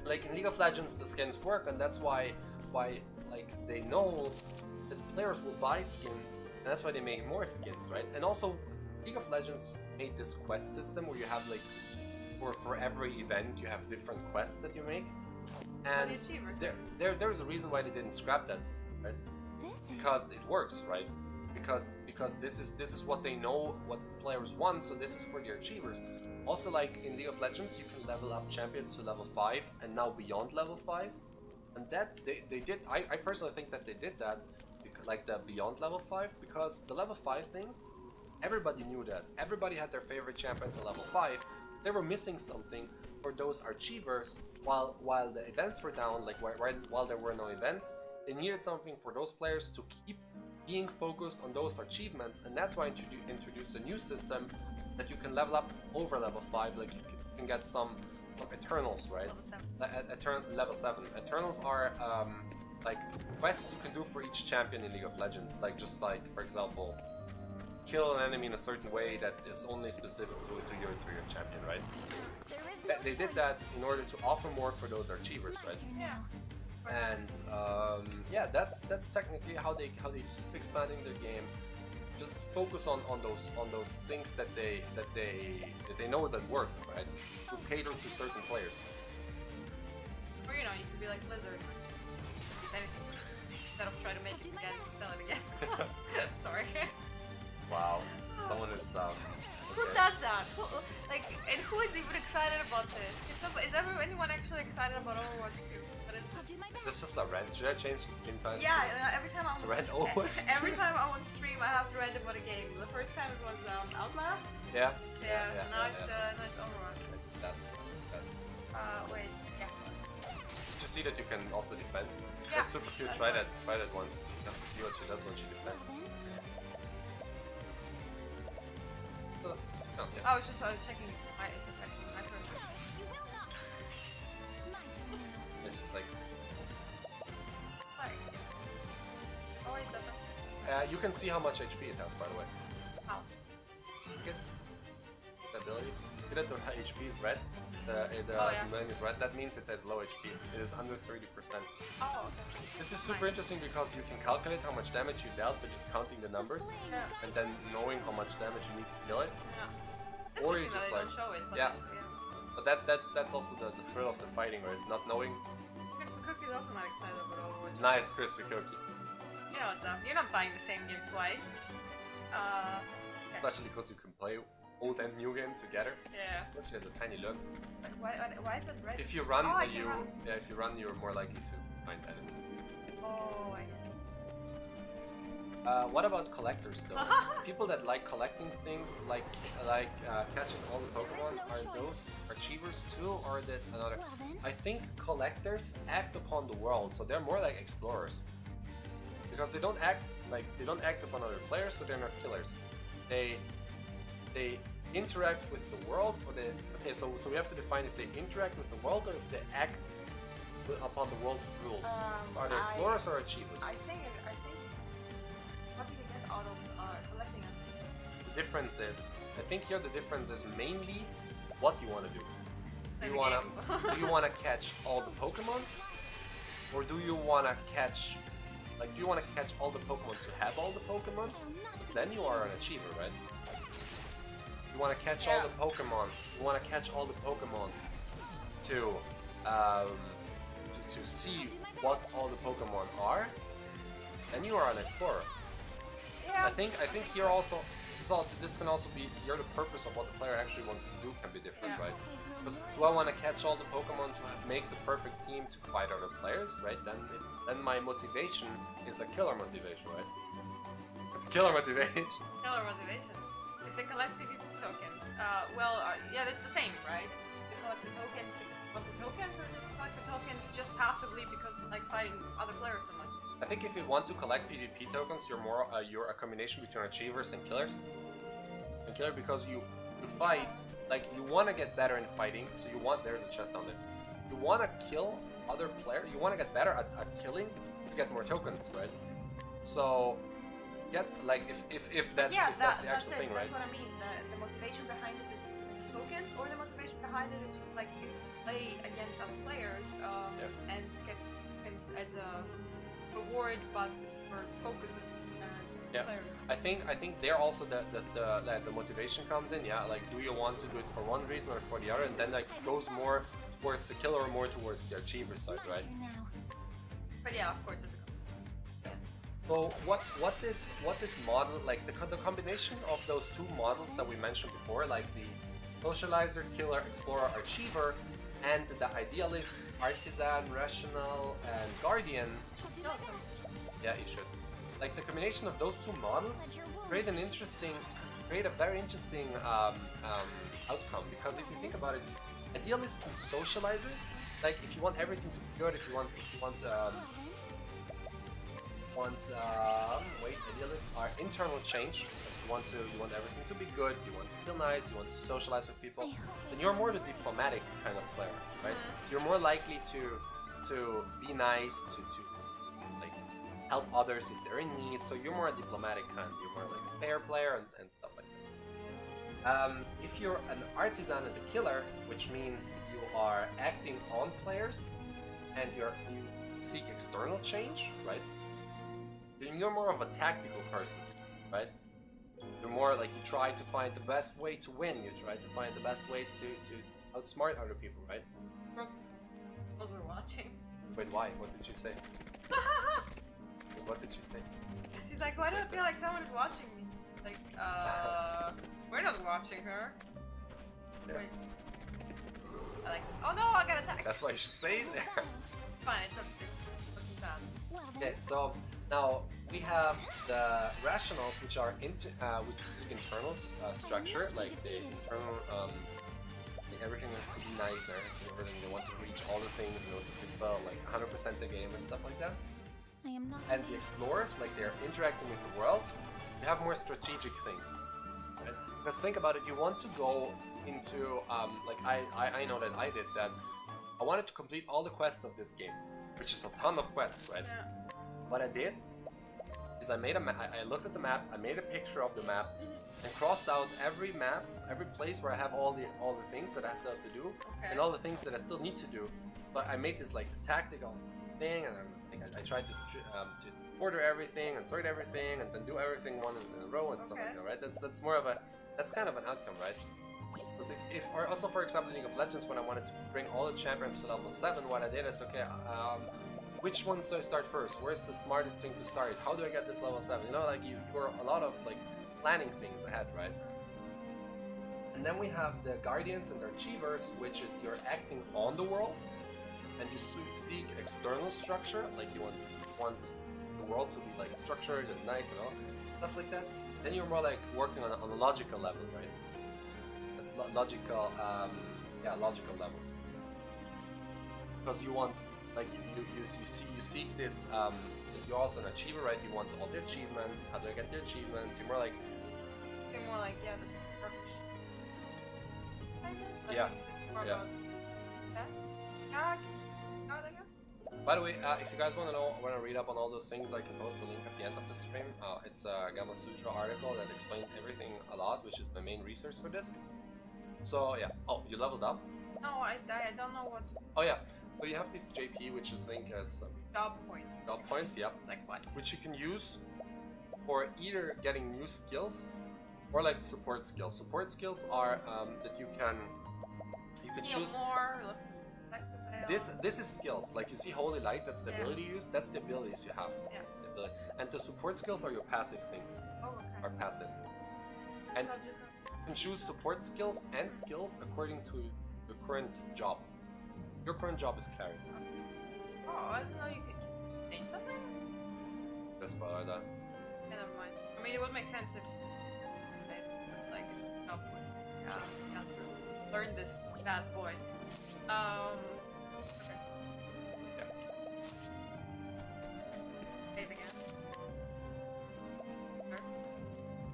Like in League of Legends, the skins work, and that's why like they know that players will buy skins, and that's why they make more skins, right? And also, League of Legends made this quest system where you have like for every event you have different quests that you make, and there's a reason why they didn't scrap that, right? Because it works, right? Because this is what they know what players want, so this is for the achievers. Also, like in League of Legends, you can level up champions to level 5 and now beyond level 5, and that they did. I personally think that they did that because, like the beyond level 5, because the level 5 thing, everybody knew that. Everybody had their favorite champions at level 5. They were missing something for those achievers while the events were down. Like while there were no events, they needed something for those players to keep being focused on those achievements, and that's why I introduced a new system that you can level up over level 5. Like you can get some Eternals, right? Level 7. Eternals are like quests you can do for each champion in League of Legends. Like just like, for example, kill an enemy in a certain way that is only specific to your champion, right? They did that in order to offer more for those achievers, right? Yeah. And yeah, that's technically how they keep expanding their game. Just focus on those things that they know that work, right? To cater to certain players. Or you could be like Blizzard. Use anything. Instead of try to make it again, sell it again. Sorry. Wow, someone is Who does that? Who is even excited about this? Is anyone actually excited about Overwatch 2? Is this just a rant? Should I change the stream time? Yeah, every time I'm every time I'm on stream, I have to rant about a game. The first time it was Outlast. Yeah. Now it's Overwatch. Wait. Yeah. Did you see that you can also defend? Yeah. That's super cute. Try that once. You have to see what she does when she defends. Oh, yeah. I was just checking my protection. I forgot. It's just like. Nice. Oh, wait, you can see how much HP it has, by the way. How? Get the ability. Get it, the HP is red. The name is red. That means it has low HP. It is under 30%. Oh, okay. This is super interesting because you can calculate how much damage you dealt by just counting the numbers, and then knowing how much damage you need to kill it. Yeah. Or you just like, show it, but that's also the thrill of the fighting, right? Not knowing. Crispy Cookie's also not excited about Overwatch. Nice, Crispy Cookie. You know what's up. You're not buying the same game twice. Especially because you can play old and new game together. Yeah. Which has a tiny look. Why is it red? If you run, run. if you run, you're more likely to find enemies. Oh, I see. What about collectors though? People that like collecting things, like catching all the Pokemon, are those achievers too, or that another? I think collectors act upon the world, so they're more like explorers. Because they don't act upon other players, so they're not killers. They interact with the world, or so we have to define if they interact with the world or if they act upon the world's rules. Are they explorers or achievers? I think. What do you get out of collecting them? The difference is, I think here the difference is mainly what you want to do. Do you want to catch all the Pokemon, or do you want to catch all the Pokemon to have all the Pokemon? Because then you are an achiever, right? You want to catch all the Pokemon. You want to catch all the Pokemon to see what all the Pokemon are. Then you are an explorer. Yeah. I think here also, so this can also be here the purpose of what the player actually wants to do can be different, right? Because do I want to catch all the Pokemon to make the perfect team to fight other players, right? Then my motivation is a killer motivation, right? It's a killer motivation. Killer motivation. If they collect PvP tokens, it's the same, right? They collect the tokens because they want the tokens, or they collect the tokens just passively because they like fighting other players so much. I think if you want to collect PvP tokens, you're a combination between achievers and killers. Because you fight, like you want to get better in fighting, so there's a chest down there. you want to kill other players. You want to get better at killing to get more tokens, right? So get like if that's the actual thing, right? That's what I mean. The motivation behind it is tokens, or the motivation behind it is like you play against other players and get tokens as a reward, but for focus. Players. I think there also the motivation comes in. Yeah, like do you want to do it for one reason or for the other, and then like goes more towards the killer or more towards the achiever side, right? But yeah, of course, it's a So what this model, like the combination of those two models that we mentioned before, like the socializer, killer, explorer, achiever, and the idealist, artisan, rational, and guardian. Yeah, you should. Like the combination of those two models create a very interesting outcome, because if you think about it, idealists and socializers, like if you want everything to be good, if you want idealists are internal change. You want everything to be good. You want to feel nice. You want to socialize with people. Then you're more the diplomatic kind of player, right? You're more likely to be nice, to like help others if they're in need. So you're more a diplomatic kind. You're more like a fair player and stuff like that. If you're an artisan and a killer, which means you are acting on players and you seek external change, right? You're more of a tactical person, right? You're more like you try to find the best way to win. You try to find the best ways to outsmart other people, right? Those were watching. Wait, why? What did you say? What did you say? She's like, why do I feel like someone is watching me? Like, we're not watching her. Yeah. Wait. I like this. Oh no, I got attacked. That's why you should say it there. It's fine, it's looking bad. Okay, so now we have the rationals, which are which is the internal structure, like the internal. Everything has to be nice, so they want to reach all the things, they want to fulfill like 100% the game and stuff like that. And the explorers, like they're interacting with the world, you have more strategic things. Right? Because think about it, you want to go into like I know that I did that. I wanted to complete all the quests of this game, which is a ton of quests, right? Yeah. What I did is I made a map. I looked at the map, I made a picture of the map, and crossed out every map, every place where I have all the things that I still have to do, and all the things that I still need to do. But I made this like this tactical thing, and I tried to order everything and sort everything, and then do everything one in a row and stuff like that, right? That's more of that's kind of an outcome, right? Because or also for example, League of Legends, when I wanted to bring all the champions to level 7, what I did is which ones do I start first? Where's the smartest thing to start? How do I get this level 7? You know, like you were a lot of like planning things ahead, right? And then we have the guardians and the achievers, which is you're acting on the world, and you seek external structure, like you want the world to be like structured and nice and all stuff like that. Then you're more like working on a logical level, right? That's logical, logical levels. Because you want, like you seek this. You're also an achiever, right? You want all the achievements. How do I get the achievements? You're more like the structure. Like yeah. It's more Yeah. about that. Yeah, I guess. By the way, if you guys want to read up on all those things, I can post a link at the end of the stream. It's a Gamma Sutra article that explains everything a lot, which is my main research for this. So yeah. Oh, you leveled up? No, I don't know what. Oh yeah. So you have this JP, which is linked as Job point. job points. Yep. It's like what? Which you can use for either getting new skills or like support skills. Support skills are that you can choose. More. This is skills. Like you see Holy Light, that's the ability you use. That's the abilities you have. Yeah. The ability. And the support skills are your passive things. Oh, okay. Are passive. And you can choose support skills and skills according to your current job. Your current job is cleric. Oh, I didn't know you could change that. Just about that. Yeah, never mind. I mean, it would make sense if it's like it's job point. Yeah, to learn this bad boy. Okay. Yeah. Save again. Sure.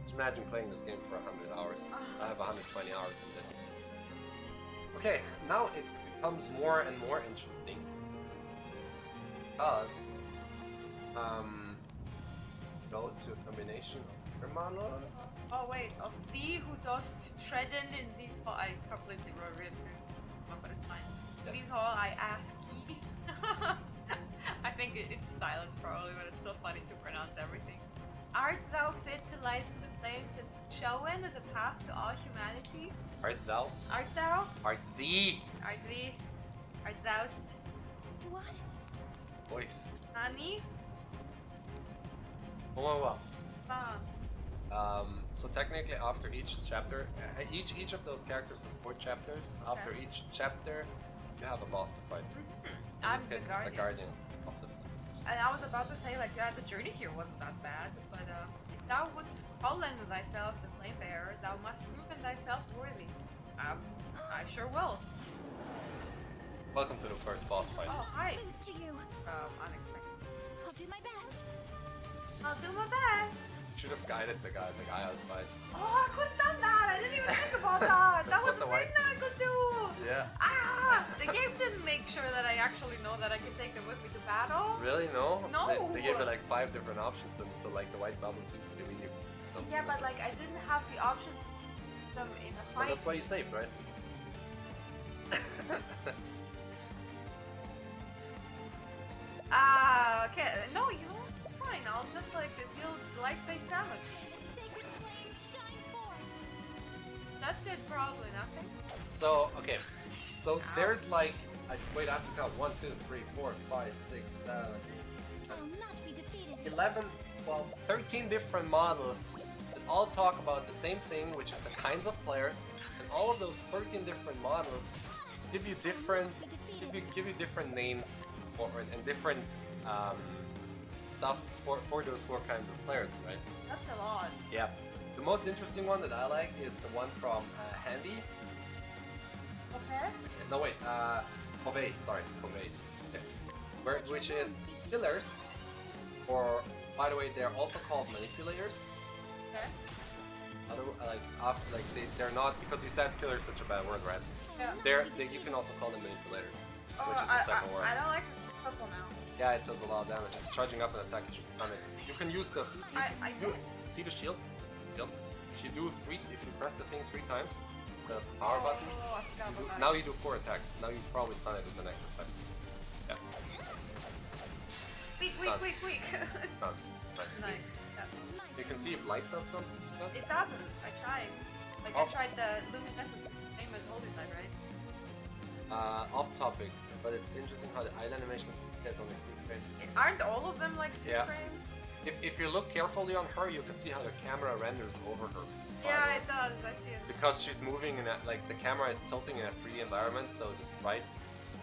Just imagine playing this game for 100 hours. I have 120 hours in this. Okay, now it becomes more and more interesting because go to a combination of your models. Oh wait, of thee who dost treaden in these hall. I completely wrote it, but it's fine. Yes. These hall I ask ye. I think it's silent probably, but it's still funny to pronounce everything. Art thou fit to lighten the flames and showen the path to all humanity? Art thou? Art thou? Art thee? Art thee? Art thou'st? What? Voice. Honey? Well. Ah. So technically, after each chapter, each of those characters has 4 chapters. After each chapter, you have a boss to fight. In I'm this case, the it's the guardian of the. And I was about to say, like, yeah, the journey here wasn't that bad, but if thou wouldst call unto thyself the flame bearer, thou must prove in thyself worthy. I sure will. Welcome to the first boss fight. Oh, hi. Lose to you. Unexpected. I'll do my best. I'll do my best. You should have guided the guy outside. Oh, I could have done that. I didn't even think about that. That was what the the thing that I could do. Yeah. Ah! The game didn't make sure that I actually know that I can take them with me to battle. Really? No? No. They gave me like 5 different options to like the white bubbles seem to be giving you something. Yeah, but like I didn't have the option to put them in a Well, fight. that's why you saved, right? Okay. No, you know what? It's fine. I'll just like deal light-based damage. The sacred flames shine forth. That did probably nothing. So, okay. So there's like, wait, I have to count 1, 2, 3, 4, 5, 6, 7, I'll not be defeated. 11, 12, 13 different models that all talk about the same thing, which is the kinds of players, and all of those 13 different models give you different, give you different names and different stuff for those 4 kinds of players, right? That's a lot. Yeah. The most interesting one that I like is the one from Handy. Okay. No wait, Covey, sorry, Covey. Yeah. Which is killers, or by the way, they're also called manipulators. Okay. They're not, because you said killer is such a bad word, right? Yeah. You can also call them manipulators, Oh, which is the second word. I don't like purple now. Yeah, it does a lot of damage. It's charging up an attack. You should stun it. You can use the. I you, did. see the shield. If you press the thing 3 times, the power button. Oh, I forgot about that. Now you do 4 attacks. Now you probably stun it with the next attack. Yeah. Weak. It's done. Nice. Nice. Yeah. You can see if light does something to that. It doesn't. I tried. Like I tried the luminescence, same as holding light, right? Off topic, but it's interesting how the eye animation has only 3 frames. Aren't all of them like 3 Yeah. frames? If you look carefully on her, you can see how the camera renders over her. Yeah, it does. I see it. Because she's moving in like the camera is tilting in a 3D environment, so the sprite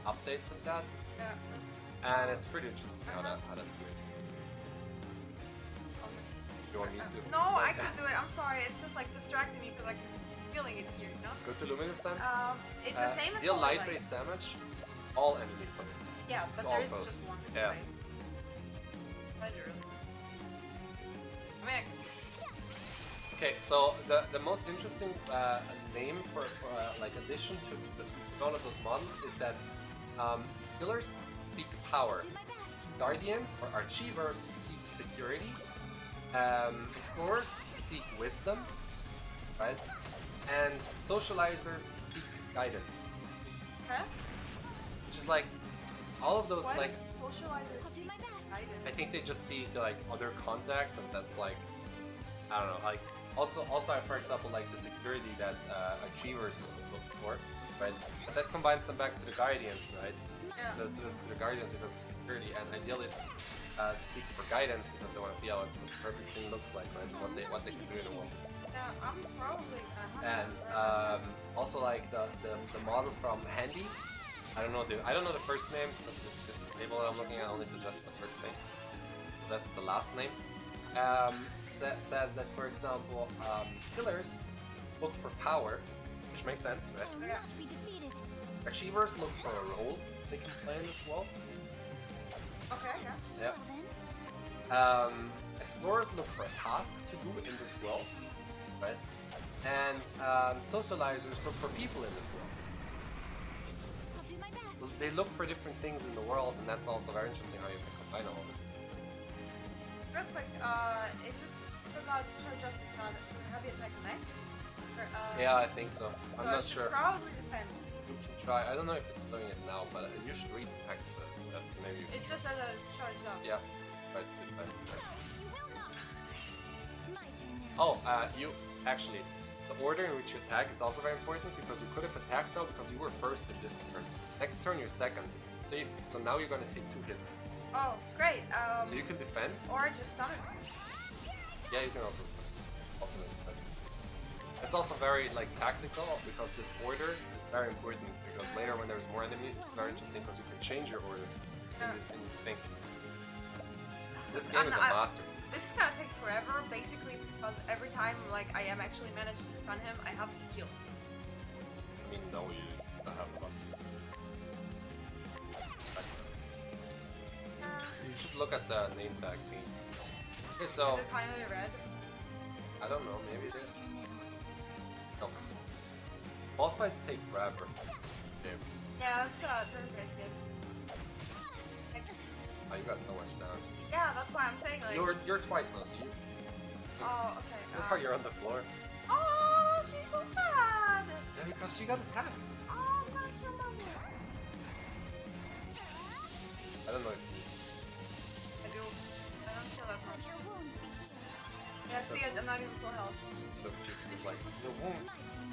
updates with that, Yeah. and it's pretty interesting how that's good. You want me to? No, I can do it. I'm sorry. It's just like distracting me because like I'm feeling it here, you know? Go to luminescence. It's the same as deal holding light-based damage. All enemy foes. Yeah, but all there is foes. just one. Yeah. Right? Pleasure. I mean, I can see. Okay, so the most interesting name for like addition to all of those models is that killers seek power, Do my best. guardians or archivers seek security, explorers seek wisdom, right? And socializers seek guidance, Okay. which is like all of those Why like does socializers I'll do seek my best. guidance? I think they just see like other contacts, and that's like I don't know. Like also for example like the security that achievers look for, right? But that combines them back to the guardians, right? Yeah. So to the guardians who look at security, and idealists seek for guidance because they want to see how the perfect thing looks like, right? What they can do in the world. Yeah, I'm probably. And also like the model from Handy. I don't know the first name because this table that I'm looking at only suggests the first name. That's the last name. Says that, for example, killers look for power, which makes sense, right? I'll not be defeated. Achievers look for a role they can play in this world. Okay, yeah. Yeah. Well then, Explorers look for a task to do in this world, right? And socializers look for people in this world. they look for different things in the world, and that's also very interesting how you can combine all this. Real quick, is it about to charge up is not heavy attack next? Or, Yeah, I think so. I'm so not it should sure. probably defend. You can try. I don't know if it's doing it now, but you should read the text that it said. Maybe. It just says that it's charged up. Yeah. Right. Defend. Right. You will not. My turn now. Oh, you actually. The order in which you attack is also very important because you could have attacked now because you were first in this turn. Next turn you're second. So now you're gonna take 2 hits. Oh, great. So you can defend. Or just stun it. Yeah, you can also stun. Also defend. It's also very like tactical because this order is very important because later when there's more enemies, it's very interesting because you can change your order in this thing. This game is a masterpiece. This is gonna take forever, basically, because every time like I am actually managed to stun him, I have to heal. I mean, no, you don't have fun. You should look at the name tag thing. Okay, so Is it finally red? I don't know, maybe it is. Turn now. No. Boss fights take forever. Okay. Yeah, it's a turn-based game. Oh, you got so much down. Yeah, that's why I'm saying like. You're twice now, so you. Oh, okay. Look how you're on the floor. Oh, she's so sad. Yeah, because she got attacked. Oh, I'm gonna kill mommy. I don't know if you. I do. I don't feel that Let much. your wounds be healed. Yeah, see, I'm not even full health. So cute. It's like the wound. My turn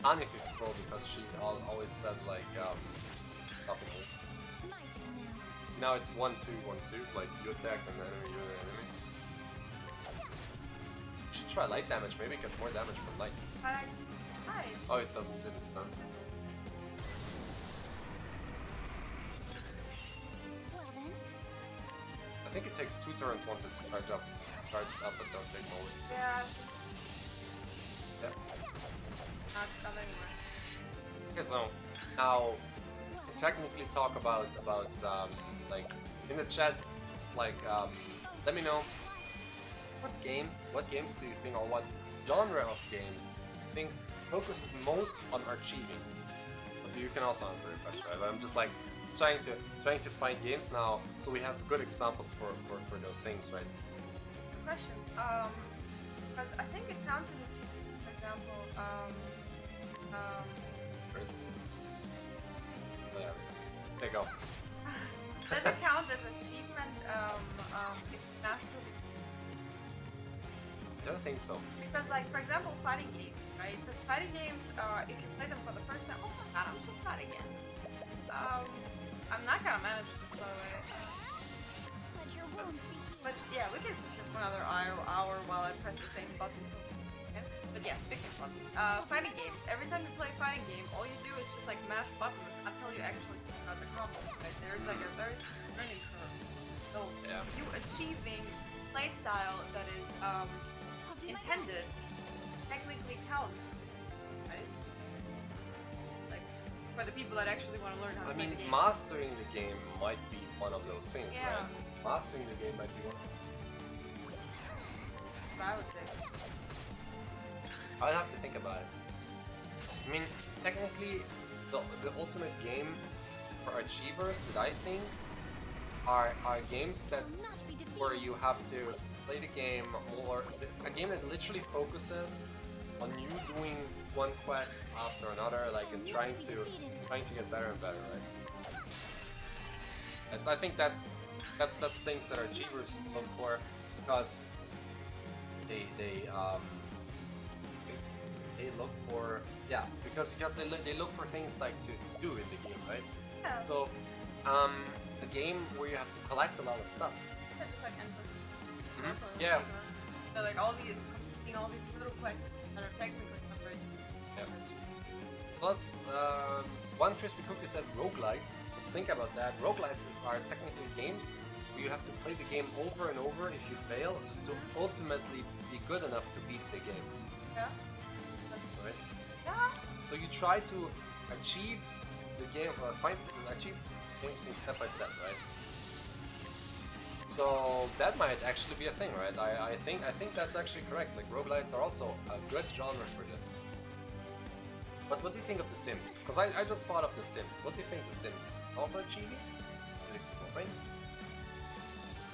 now. Anik is pro because she always said like nothing. My turn now. Now it's 1-2-1-2. Like you attack an enemy, you're an enemy. You should try light damage. Maybe it gets more damage from light. Hi. Oh, it doesn't. It's done. Well then, I think it takes 2 turns once it's charged up, but don't take more. Yeah, Yeah. not stun anymore. Okay, so now to technically talk about like in the chat, it's like let me know what games do you think, or what genre of games you think focuses most on achieving. But you can also answer the question, right? But I'm just like trying to find games now, so we have good examples for those things, right? Good question. Because I think it counts as achievement. For example, Where is this? There. There you go. does it count as achievement? If you master? I don't think so. Because, like, for example, fighting games, right? Because fighting games, if you play them for the first time, oh my god, I'm so sad again. I'm not gonna manage this, by the way. let your wounds be healed. But yeah, we can sit here for another hour while I press the same buttons. Okay? But yeah, speaking of buttons, fighting games. Every time you play a fighting game, all you do is just like mash buttons until you actually figure out the combos. Right? There's like a very steep learning curve. So Yeah. you achieving playstyle that is I'll do my intended technically counts, right? Like for the people that actually want to learn how to I play mean, the game. mastering the game might be one of those things, Yeah. right? Mastering the game might be one. I would say. I'll have to think about it. I mean, technically, the ultimate game for achievers that I think are games that Will not be defeated. where you have to play the game, or a game that literally focuses on you doing one quest after another, like, and trying to get better and better, right? I think that's things that achievers look for, because they look for, yeah, because they look for things like to do in the game, right? Yeah. So a game where you have to collect a lot of stuff. Yeah, just like endless. Mhm. Also, Yeah. So like completing all these little quests that are technically separate. Yeah. Let's one crispy cookie said roguelites. Let's think about that. Roguelites are technically games where you have to play the game over and over if you fail, just to ultimately be good enough to beat the game. Yeah. Right? Yeah. So you try to achieve the game, or achieve games step by step, right? So that might actually be a thing, right? I think that's actually correct. Like roguelites are also a good genre for this. But what do you think of The Sims? Because I just thought of The Sims. What do you think The Sims? Also achieving? Is it exploring?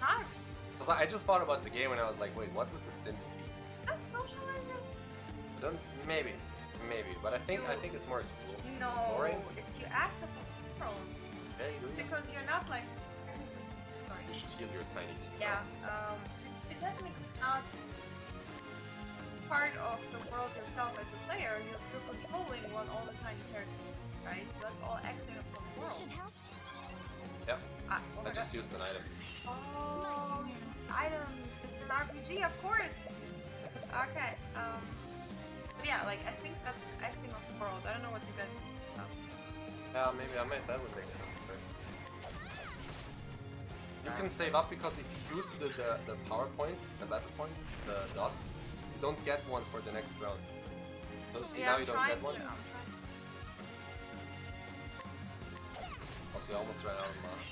Not Because I just thought about the game and I was like, wait, what would The Sims be? that's socializing. I don't, maybe, but I think it's more exploring. No, Exploring? it's you act of a world Yeah, you do. because you're not like. Sorry. You should heal your tiny. Yeah. You're technically not part of the world yourself as a player. You're controlling all the tiny characters, right? So that's all acting upon the world. Should help. Yep. Ah, oh I my just God. used an item. Oh, items. It's an RPG, of course. Okay. But yeah, like I think that's acting of the world. I don't know what you guys think about. Yeah, maybe that would make sense. Right? You can save up because if you use the power points, the battle points, the dots, you don't get one for the next round. So see now you don't get one. I'm trying. Also, you almost ran out of mana.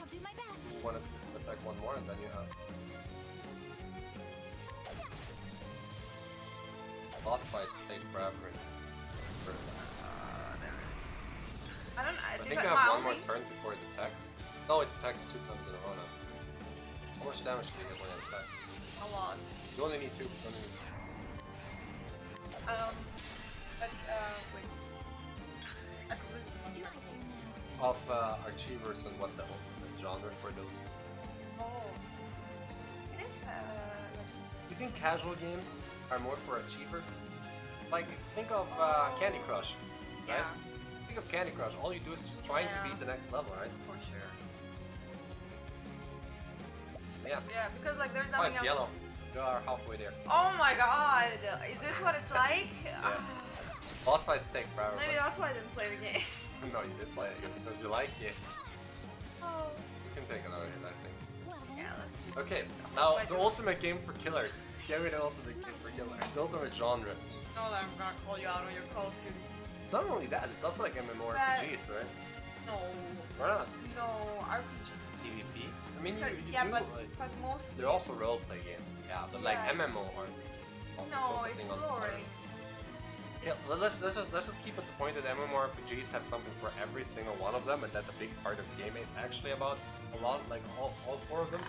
I'll do my best. You want to attack one more and then you have. Boss fights take forever. I I think you have one more turn before it attacks. No, it attacks 2 times in a row now. How much damage do you get when it attacks? A lot. You only need 2. You only need 2. Wait. I completely lost My track. turn now. Of Archivers and what the ultimate genre for those. Oh. It is You think casual games are more for Achievers? Like, think of Candy Crush. Right? yeah, Think of Candy Crush. All you do is just trying to Yeah. beat the next level, right? for sure. Yeah. Yeah, because like there's Oh, nothing it's else. yellow. You are halfway there. Oh my god! Is this what it's like? Boss fights take forever. Maybe that's why I didn't play the game. No, you did play it because you like it. Oh. You can take another hit, I think. Well then. Yeah, let's just. Okay, now the ultimate game for killers. Give me the ultimate game for killers. The ultimate genre. No, that I'm gonna call you out on your Call of Duty. It's not only that, it's also like MMORPGs, right? No. Why not? No, RPG. PvP? I mean, you Yeah, do, but like, mostly. they're also roleplay games. Yeah, but like Yeah. MMO are also No, focusing on exploring. Yeah, let's just keep it the point that MMORPGs have something for every single one of them, and that the big part of the game is actually about a lot, like all 4 of them.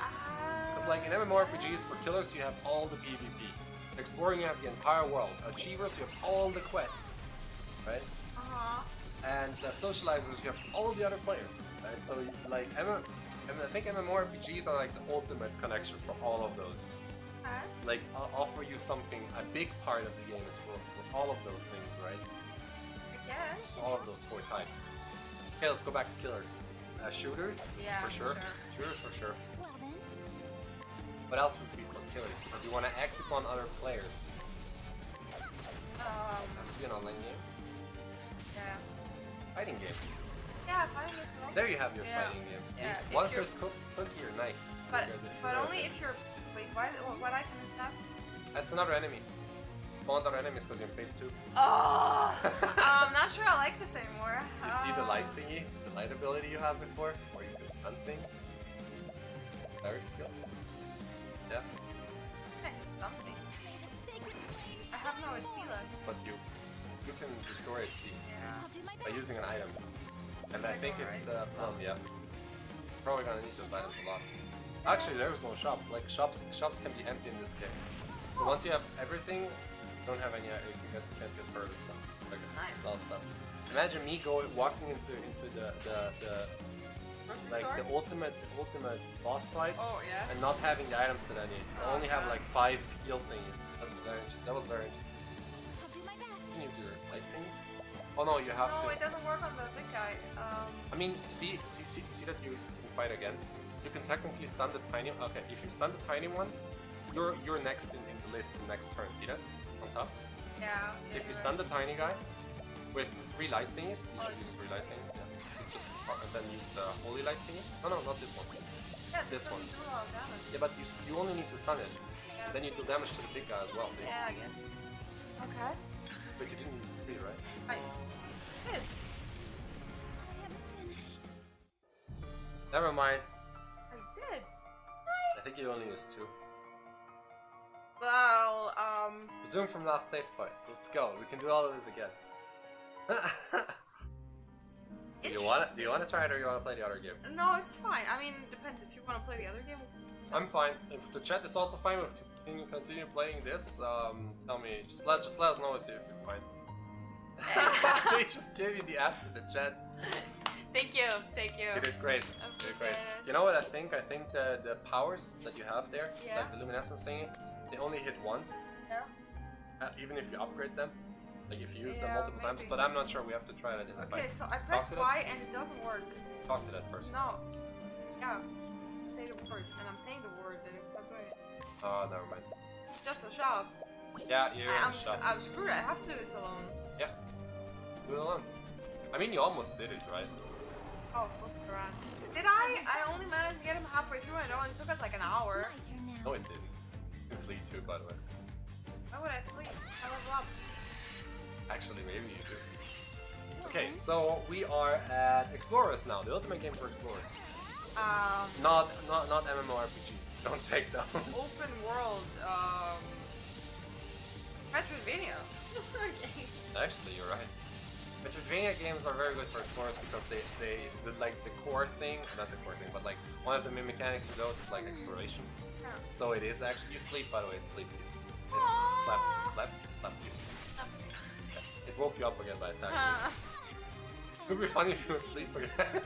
Because like in MMORPGs for killers you have all the PvP. Exploring you have the entire world. Achievers you have all the quests, right? And socializers you have all the other players, right? So like I think MMORPGs are like the ultimate connection for all of those. Like offer you something. A big part of the game is for all of those things, right? Yes. All of those 4 types. Okay, let's go back to killers. It's shooters, Yeah, for sure. for sure. Shooters for sure. Well then. What else would be for killers? Because you want to act upon other players. Has to be an online game. Yeah. Fighting game. Yeah, fighting is cool. There you have your Yeah. fighting game. See, Yeah, if one you're- first cook here, nice. But You're good. but You're only good. if you're. Wait, what icon is that? That's another enemy. Spawned other enemies because you're in phase 2. Oh, I'm not sure I like this anymore. You see the light thingy, the light ability you had before, where you can stun things. Direct skills. Yeah, I hit something. There's a sacred flame. I have no SP left. but you can restore HP Yeah. I'll do my by best. using an item. And I Second think one, it's right? the yeah. Probably gonna need those items a lot. Actually, there's no shop. Like shops can be empty in this game. But once you have everything, you don't have any. You can't get further stuff. Like Nice. a lot of stuff. Imagine me walking into the Grocery like store? the ultimate boss fight Oh yeah. and not having the items that I need. I only have like 5 heal thingies. That's very interesting. That was very interesting. I'll do my best. You can use your light thing. Oh no, you have No, to. it doesn't work on the big guy. I mean, see that you can fight again. You can technically stun the tiny. Okay, if you stun the tiny one, you're next in the list the next turn. See that on top? Yeah. So if you stun the tiny guy with 3 light thingies, you should use 3 light thingies. Yeah. So just and then use the holy light thingy. No, not this one. Yeah, this one. doesn't do a lot of damage. Yeah, but you only need to stun it. Yeah. So then you do damage to the big guy as well. See? Yeah, I guess. Okay. But you didn't use 3, right? I did. I am finished. Never mind. I did. I think you only used 2. Well, Resume from last save point. Let's go. We can do all of this again. Do you wanna try it or you wanna play the other game? No, it's fine. I mean, it depends. If you want to play the other game. I'm fine. If the chat is also fine with continue playing this, tell me. Just let us know if you're fine. They just gave you the apps in the chat. Thank you. You did great. You did great. You know what I think? I think the powers that you have there, like the luminescence thingy, they only hit once. Yeah. Even if you upgrade them. Like if you use them multiple times, but I'm not sure. We have to try that. Okay, so I press Y and it doesn't work. Talk to that person. No. Yeah. Say the word, and I'm saying the word, and it's not doing it. Oh, never mind. It's just a shop. Yeah, you're I'm screwed. I have to do this alone. Yeah. Do it alone. I mean, you almost did it, right? Oh, look around. Did I? I only managed to get him halfway through, and it only took us like an hour. My turn now. No, it didn't. You can flee too, by the way. Why would I flee? I level up. Actually, maybe you do. Okay, so we are at Explorers now, the ultimate game for Explorers. Not MMORPG. Don't take that one. Open world, Metroidvania. Okay. Actually, you're right. Metroidvania games are very good for Explorers because they like the core thing, not the core thing, but like one of the main mechanics for those is like exploration. Yeah. So it is actually, you sleep by the way, it's sleep you. It's slap you. It woke you up again by attacking. It would be funny if you would sleep again.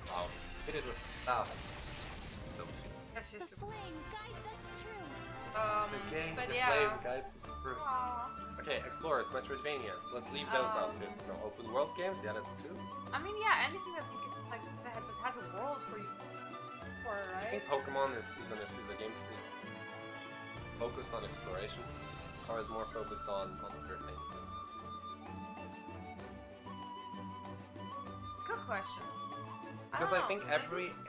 Wow, hit it with the staff. So cute. That's The just flame guides us true. but The yeah. flame guides us through. Aw. Okay, Explorers, Metroidvanias. Let's leave those out too. No, open world games, yeah, that's two. I mean, yeah, anything that you can, like that has a world for you. For I right? think Pokemon is a game free. Focused on exploration, or is more focused on other things. Good question. Because don't I think know,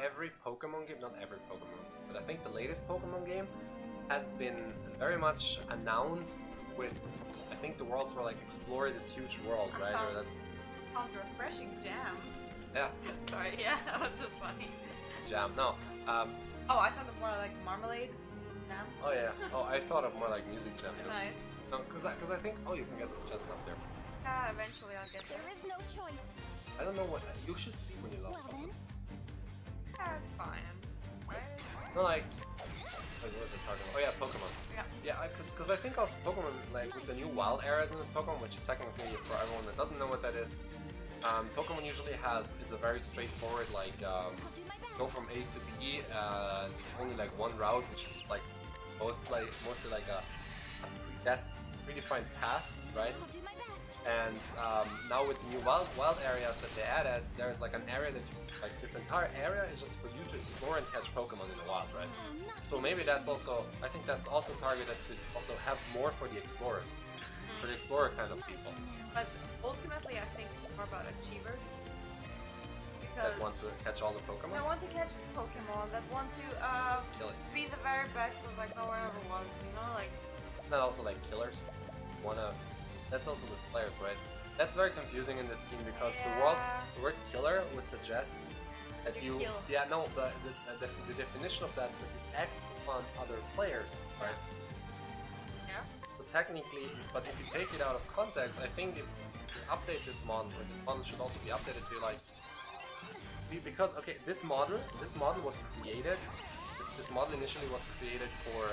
every Pokemon game, not every Pokemon, but I think the latest Pokemon game has been very much announced with, I think the worlds were like explore this huge world, right? Or that's Found refreshing jam. yeah, Sorry, yeah, that was just funny. jam. No, Oh, I thought of more like marmalade. Jam. oh yeah, oh I thought of more like music jam. You know? Nice. No, because I think you can get this chest up there. Yeah, eventually I'll get there. There is no choice. I don't know what you should see when you love Well then. Pokemon. Yeah, it's fine. Right? No, like what was I talking about? Oh yeah, Pokemon. Yeah. Yeah, because I think also Pokemon, like with the new wild areas in this Pokemon, which is technically for everyone that doesn't know what that is, Pokemon usually is a very straightforward like I'll do my best. go from A to B. It's only like one route, which is just like mostly like a predefined path, right? I'll do my best. And now with the new wild areas that they added, there's like an area that like this entire area is just for you to explore and catch Pokemon in the wild, right? Not So maybe that's also, I think that's also targeted to also have more for the explorers, for the explorer kind of people But ultimately, I think it's more about achievers. that Because want to catch all the Pokemon. that want to catch Pokemon, that want to Kill it. be the very best of like whoever was, you know, like Not also like killers. That's also with players, right? That's very confusing in this game because the word killer would suggest that You kill. yeah, no, but the definition of that is that you act on other players, right? yeah. So technically, but if you take it out of context, I think if you update this model, or this model should also be updated to like, because okay, this model was created. This model initially was created for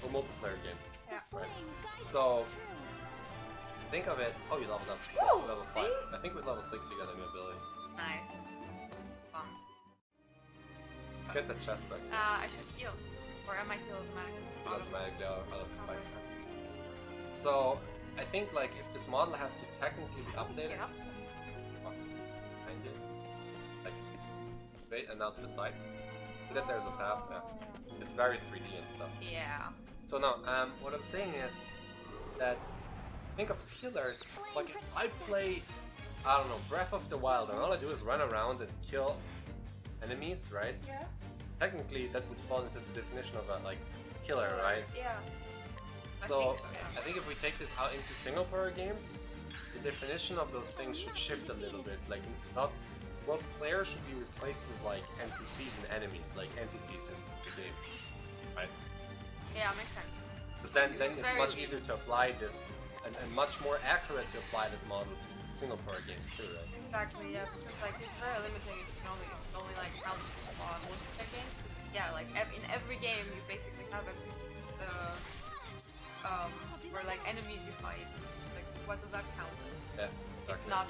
multiplayer games. Yeah. Right. flame guides So us true. think of it. Oh, you leveled up. Woo, Level 5. see? I think with level 6 you got a new ability. Nice. Fun. Let's get the chest back. I should heal. Or am I healed automatically? Automatically out of the fight. So I think like if this model has to technically be updated, Yeah. behind you, like straight and now to the side. See that there's a path there. It's very 3D and stuff. Yeah. So no, what I'm saying is that think of killers. Like if I play, I don't know, Breath of the Wild, and all I do is run around and kill enemies, right? Yeah. Technically, that would fall into the definition of a like killer, right? Yeah. So yeah. I think if we take this out into single-player games, the definition of those things should shift a little bit. Like not, well, players should be replaced with like NPCs and enemies, like entities in the game, right? Yeah, makes sense. Because then It's it's very- much easier to apply this and much more accurate to apply this model to single player games too, right? Exactly, yeah, because like it's very limiting if it only like counts on multiplayer games. Yeah, like in every game you basically have a piece where like enemies you fight. Like what does that count as? Yeah, If exactly. not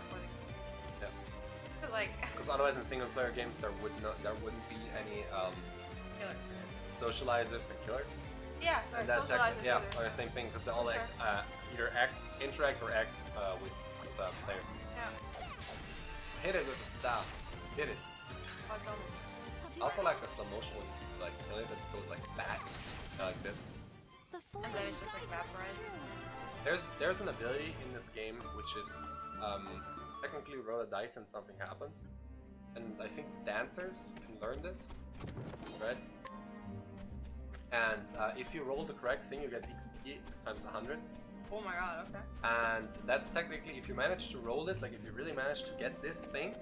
for the Yeah. like Because otherwise in single player games there wouldn't be any killer. socializers and killers. Yeah, And right, that's socializers yeah, either. or the same thing because they all Sure. either interact or act with players. Yeah. Hit it with the staff. Hit it. Oh, it's almost. I also like the slow motion when you like kill it, it goes like back, like this. And then it just like evaporates. There's an ability in this game which is technically roll a dice and something happens, and I think dancers can learn this, right? And if you roll the correct thing, you get XP times 100. Oh my god, okay. And that's technically, if you manage to roll this, like if you really manage to get this thing,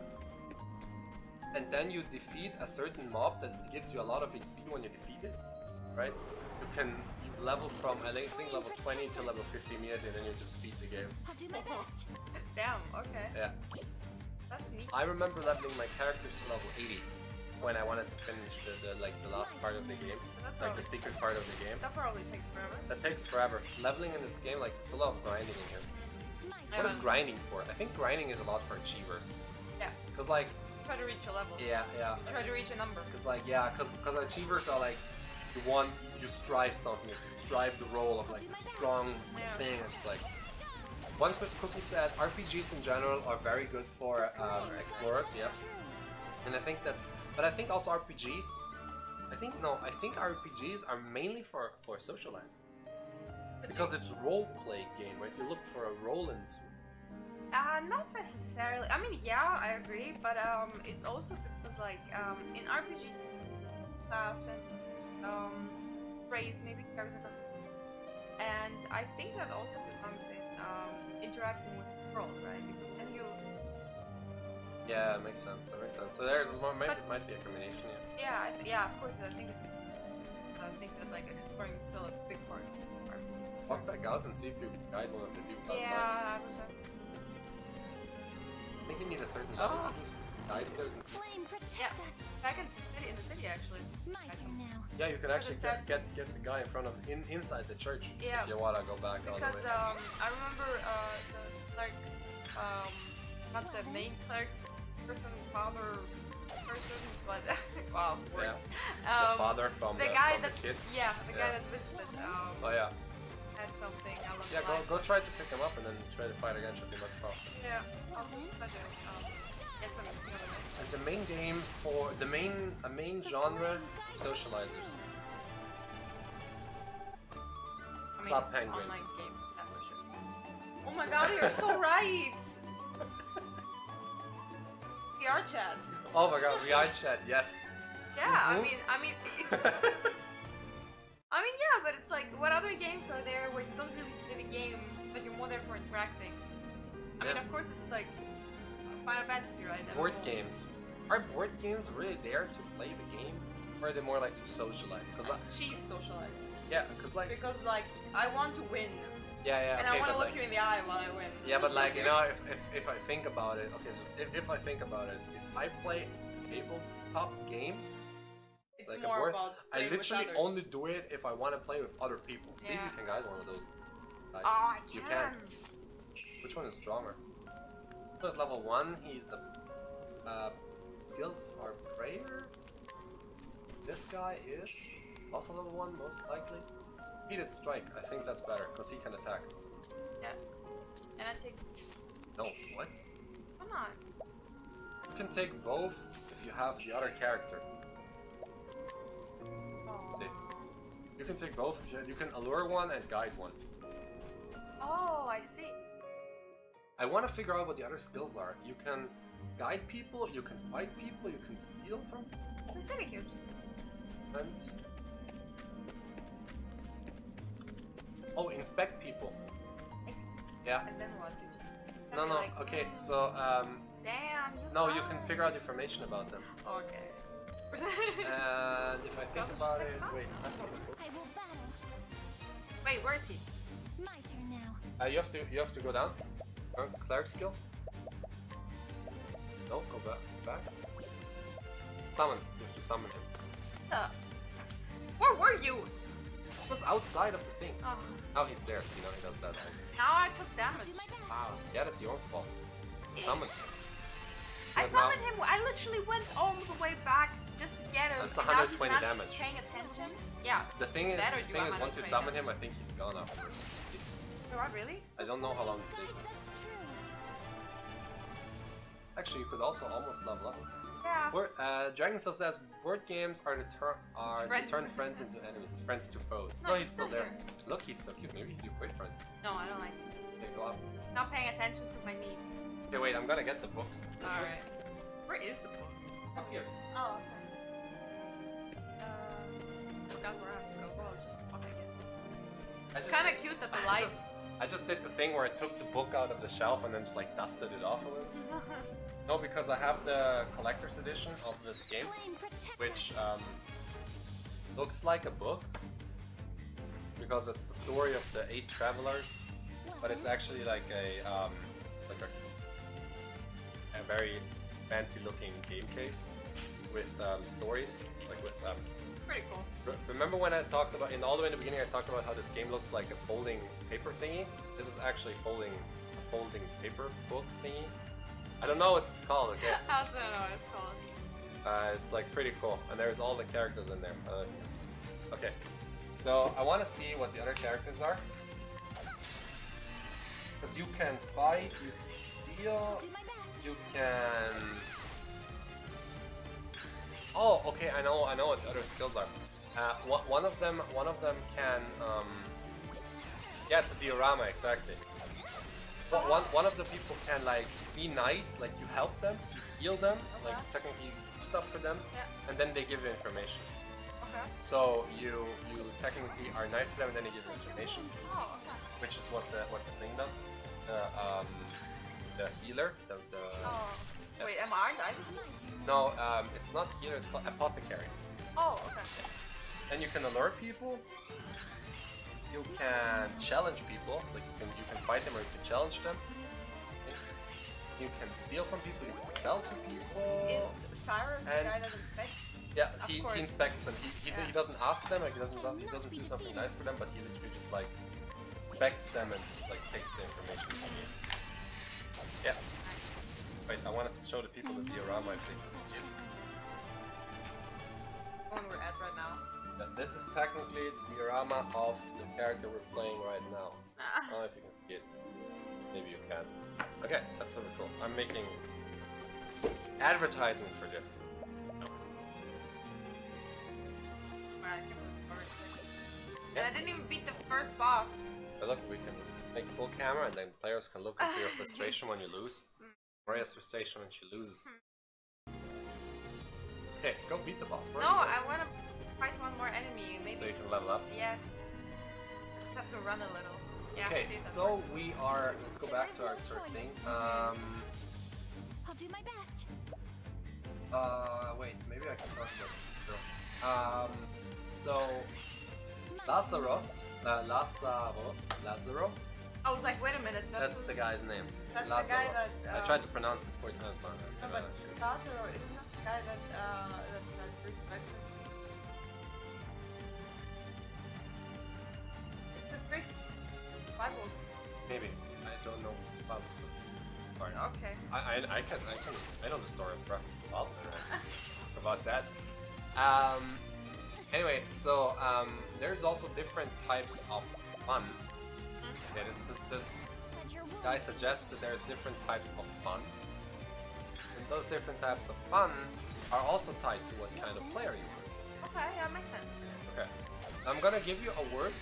and then you defeat a certain mob that gives you a lot of XP when you defeat it, right? You level from, I think level 20 to level 50 immediately, and then you just beat the game. I'll do my best. Damn, okay. Yeah. That's neat. I remember leveling my characters to level 80 when I wanted to finish the last part of the game, like the secret part of the game. That probably takes forever. That takes forever. Leveling in this game, like, it's a lot of grinding in here. What is grinding for? I think grinding is a lot for achievers. Yeah. Cause like, Try to reach a level. yeah. Try to reach a number. Cause like, yeah, cause achievers are like, you strive something, you strive the role of like the strong thing. It's like, One Quiz Cookie said RPGs in general are very good for explorers, yeah. And I think that's, but I think also RPGs, I think RPGs are mainly for socializing. Because it's role-play game, right? You look for a role in this. Not necessarily. I mean, yeah, I agree, but it's also because like in RPGs, class and race, maybe character class, and I think that also becomes in interacting with the world, right? Because then you. Yeah, it makes sense. That makes sense. So there's might be a combination. Yeah. Yeah, of course. I think that like exploring is still a big part of RPG. Walk back out and see if you guide one of the people outside. Yeah, I was. I think you need a certain level to guide certain people. Flame, protect Yeah. us. Back in the city actually. My turn now. Yeah, you can actually But get the guy in front of inside the church Yeah. if you wanna go back all the Because way. I remember the clerk, not the main clerk person, father person, but wow, words. The father from the guy from that the kid. yeah, the guy Yeah. that visited Oh yeah. had something along Yeah, the lines. go try to pick him up and then try to fight again. Should be much faster. Yeah, I'll just try to get some experience. And the main game for a main genre for socializers. I mean, Club Penguin. online game, that's for sure. Oh my god, you're so right! VR chat. Oh my god, VI chat, yes. Yeah, Mhm. I mean, yeah, but it's like, what other games are there where you don't really play the game, but you're more there for interacting? I mean, Yeah. of course, it's like Final Fantasy, right? And Board all- games. Are board games really there to play the game? Or are they more like to socialize? Cause Achieve socialize. yeah, cause like Because, like, I want to win, yeah, and okay, I want to but look like, you in the eye while I win. yeah, but like you know, if I think about it, okay, just if I think about it, if I play a tabletop game, It's like a more board, about I playing with literally others. only do it if I want to play with other people. See if Yeah. you can guide one of those guys. Oh, I You can. Which one is stronger? So it's level 1, he's the skills are prayer. This guy is also level 1, most likely. Repeated strike, I think that's better, because he can attack. Yeah. And I take. No, what? Come on. You can take both if you have the other character. Oh. See? You can take both if you can allure one and guide one. Oh, I see. I want to figure out what the other skills are. You can guide people, you can fight people, you can steal from people, They're sitting here. and... Oh, inspect people. Yeah. And then what? You just. No, no, like, okay, so, Damn. no, you can figure out information about them. Okay. And if I think Just about say it, hi. wait, I thought it was... I will battle. Wait, where is he? My turn now. You have to go down. Cleric skills. No, go back. Summon. You have to summon him. Where were you? It was outside of the thing. Oh. Now he's there. So, you know he does that. Now I took damage. Wow. Yeah, that's your fault. Summon him. I summoned him. I literally went all the way back just to get him. That's and now he's 120 not damage. Paying attention. Yeah. The thing is, Better do once you 120 summon him, damage. I think he's gone afterwards. Do I really? I don't know how long it stays. That's true. Actually, you could also almost level up. Yeah. Dragon Cell says board games are to Friends. turn friends into enemies, friends to foes. No, No, he's he's still still there. Look, he's so cute. Maybe he's your boyfriend. No, I don't like it. Okay, go up. Not paying attention to my need. Okay, wait. I'm gonna get the book. Alright. Where is the book? Up here. Oh, okay. Forgot where I have to go. Well, just walking in. It's kind of cute that the light. I just did the thing where I took the book out of the shelf and then just like dusted it off a little. No, because I have the collector's edition of this game, Flame protect which looks like a book because it's the story of the 8 travelers, but it's actually like a very fancy looking game case with stories, like with Pretty cool. Remember when I talked about, all the way in the beginning I talked about how this game looks like a folding paper thingy? This is actually a folding paper book thingy. I don't know what it's called, okay? I also don't know what it's called. It's like pretty cool, and there's all the characters in there. I don't know if you can see. Okay, so I want to see what the other characters are. Because you can fight, you can steal, Do my best. you can... Oh, okay, I know what the other skills are. One of them can, yeah, it's a diorama, exactly. One of the people can like be nice, like you help them, you heal them, like technically you do stuff for them, Yeah. and then they give you information. Okay. So you technically are nice to them, and then they give you information, Oh, okay. which is what the thing does. The healer, Oh. Wait, aren't I? no, it's not healer, it's called apothecary. Oh, okay. And you can alert people. You can challenge people, like you can fight them or you can challenge them. You can steal from people, you can sell to people. Is Cyrus the And- guy that inspects? Yeah, Of he course. inspects them. He doesn't ask them, like he doesn't do something nice for them, but he literally just like inspects them and just like takes the information from you. Yeah. Wait, I want to show the people the diorama if they can see it. The one we're at right now. This is technically the diorama of the character we're playing right now. I don't know if you can see it. Maybe you can. Okay, that's super cool. I'm making advertisement for this. No. Alright, give it the first. Yeah. And I didn't even beat the first boss. But look, we can make full camera and then players can look into your frustration when you lose. Maria's frustration when she loses. Okay, go beat the boss. Where No, are you I want to fight one more enemy. Maybe. going? So you can level up. Yes. Just have to run a little. Yeah, Okay, see, that's so we are. Let's go back to our third thing. I'll do my best. Wait, maybe I can talk about this girl. So Lazaro. I was like, wait a minute. That's the guy's name. That's Lazaro. the guy that. I tried to pronounce it 4 times long. No, but Lazaro isn't that the guy that resurrected? It's a great Bible story. Maybe I don't know Bible story. Sorry. Okay. I know the story of Breath of the Wild. Talk about that. Anyway, so there's also different types of fun. Okay, this guy suggests that there's different types of fun. And those different types of fun are also tied to what kind of player you are. Okay, yeah, makes sense. Okay. I'm gonna give you a word.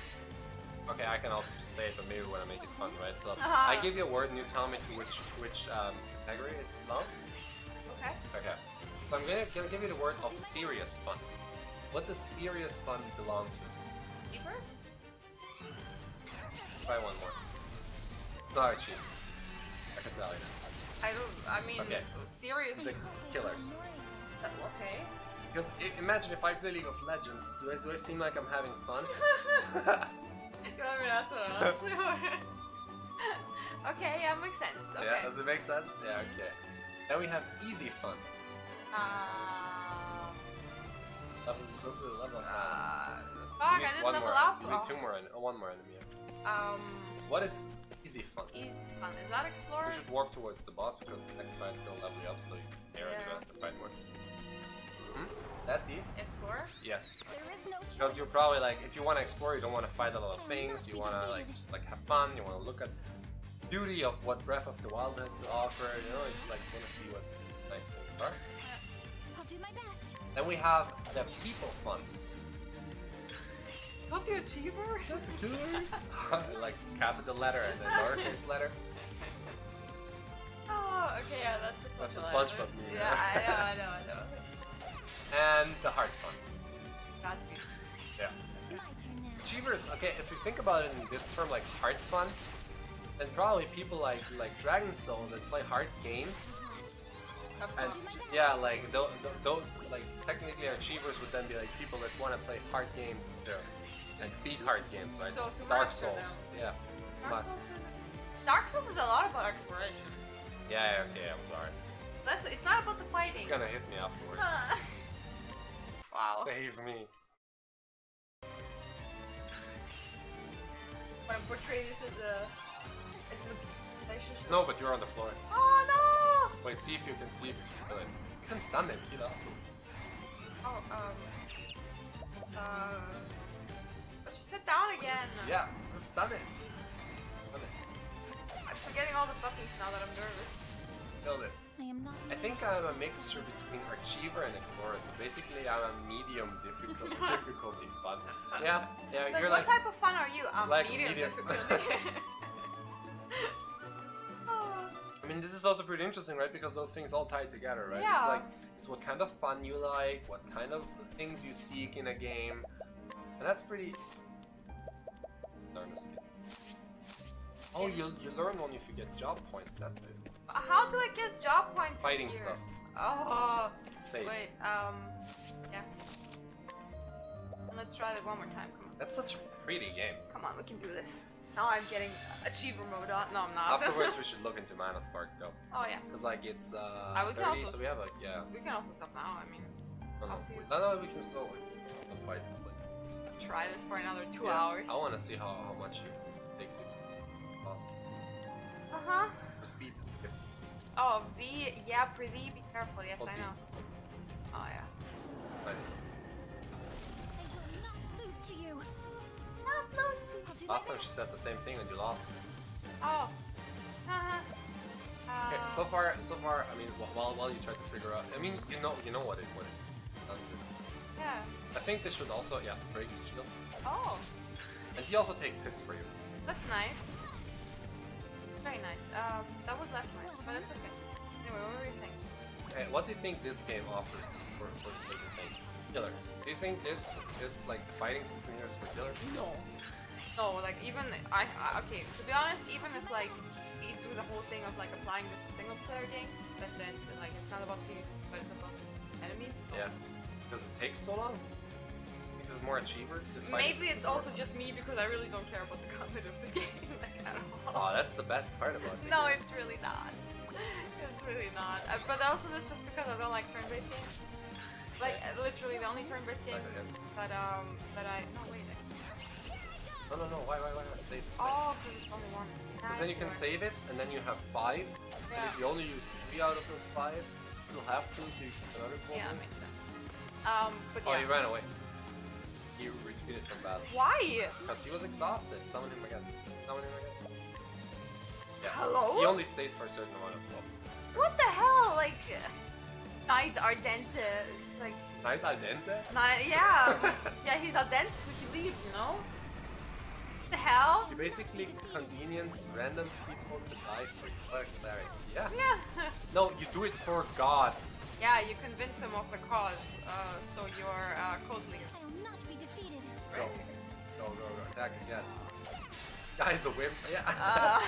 Okay, I can also just say it, but maybe when I make it fun, right? So I give you a word and you tell me to which category it belongs. Okay. Okay. So I'm gonna give you the word of serious fun. What does serious fun belong to? Keepers? Try one more. Sorry, cheap. I can tell you. I mean, Okay. serious. The killers. Okay. Because imagine if I play League of Legends, do I seem like I'm having fun? I mean, that's what I was doing. Okay, yeah, makes sense. Okay. Yeah, does it make sense? Yeah, okay. Then we have easy fun. Go through the level. Fuck, I didn't level up. You need two more, one more enemy. What What is easy fun? easy fun? Is that We Explorer? should walk towards the boss because the next fight's gonna level you up, so you can Yeah. to fight more. That deep? Explorer? Yes. There is no Because choice. you're probably like, if you want to explore, you don't want to fight a lot of things. You want to like just like have fun. You want to look at the beauty of what Breath of the Wild has to offer. You know, you just like want to see what nice things are. I'll do my best. Then we have the people fun. Not the Achievers? Like capital letter and then lowercase letter. Oh, okay, yeah, that's a That's a SpongeBob SpongeBob meme. Yeah, I know. And the heart fun. That's the Yeah. My turn now. Achievers, okay, if you think about it in this term like heart fun, then probably people like Dragon Soul that play hard games. And yeah, like like technically achievers would then be like people that want to play hard games too, and beat hard games, right? So to Dark master Souls, them. yeah. Dark Souls is a lot about exploration. Yeah, okay, I'm sorry. It's not about the fighting. It's gonna hit me afterwards. Wow. Save me. Want to portray this as a relationship? No, but you're on the floor. Oh no! Wait, see if you can see if you can kill it. You can stun it, you know. Oh, but she sat down again. Yeah, just stun it. Stun it. I'm forgetting all the buttons now that I'm nervous. Killed it. I am not. I think I'm a mixture between Archiver and Explorer, so basically I'm a medium difficulty fun. Yeah, yeah, Like, you're what like type of fun are you? like Medium medium. difficulty. Oh. I mean, this is also pretty interesting, right? Because those things all tie together, right? It's Yeah. like, it's what kind of fun you like, what kind of things you seek in a game. And that's pretty... Learn a skill. Oh, you learn one if you get job points, that's good. How do I get job points? Fighting here? stuff. Oh. Save. Wait, yeah. Let's try that one more time. Come on. That's such a pretty game. Come on, we can do this. Now I'm getting achiever mode on. No, I'm not. Afterwards, we should look into Mana Spark, though. Oh, yeah. Because, like, it's we can 30, also so we have, like, yeah. We can also stop now. I mean, No, up to you. no, we can still, like, fight. Like, try this for another 2 yeah. hours. I want to see how much it takes you to pass. Uh-huh. For speed. Oh, V. Yeah, pretty. Be careful. Yes, Oh, I V. know. Oh, yeah. Nice. I will not lose to you. Not close to I'll do Last my time she best. said the same thing and you lost. Oh. Uh-huh. Okay, so far, I mean, while you try to figure out, I mean, you know what it does. Yeah. I think this should also, yeah, break his shield, Oh, and he also takes hits for you. that's nice. Very nice. That was less nice, but it's okay. Anyway, what were you saying? Okay, what do you think this game offers for the things? Killers. Do you think this like the fighting system here is for killers? No. No, like even okay. To be honest, even if like we do the whole thing of like applying this to single player games, but then like it's not about PvP, but it's about enemies. Yeah. Because it takes so long. Think this is more achiever. This fighting Maybe system it's is also more- just me because I really don't care about the content of this game like at all. Oh, that's the best part about it. No, it's really not. It's really not. But also that's just because I don't like turn-based games. Like literally the only turn-based game that I no wait. No. Why? Save. Oh, because it's only one. Because then you can save it, and then you have 5. And Yeah. if you only use 3 out of those 5, you still have 2, so you can get another goal. Yeah, that makes sense. But Oh, yeah. he ran away. He retreated from battle. Why? Because he was exhausted. Summon him again. Yeah. Hello? He only stays for a certain amount of fluff. What the hell? Like, Night Ardente. It's like, Night al dente? yeah. Yeah, he's Ardente, so he leaves, you know? What the hell? You basically convenience random people to die for your cleric. Yeah. Yeah. No, you do it for God. Yeah, you convince them of the cause, so you're cult leader. I will not be defeated. Go. Attack again. Guy's a wimp. Yeah.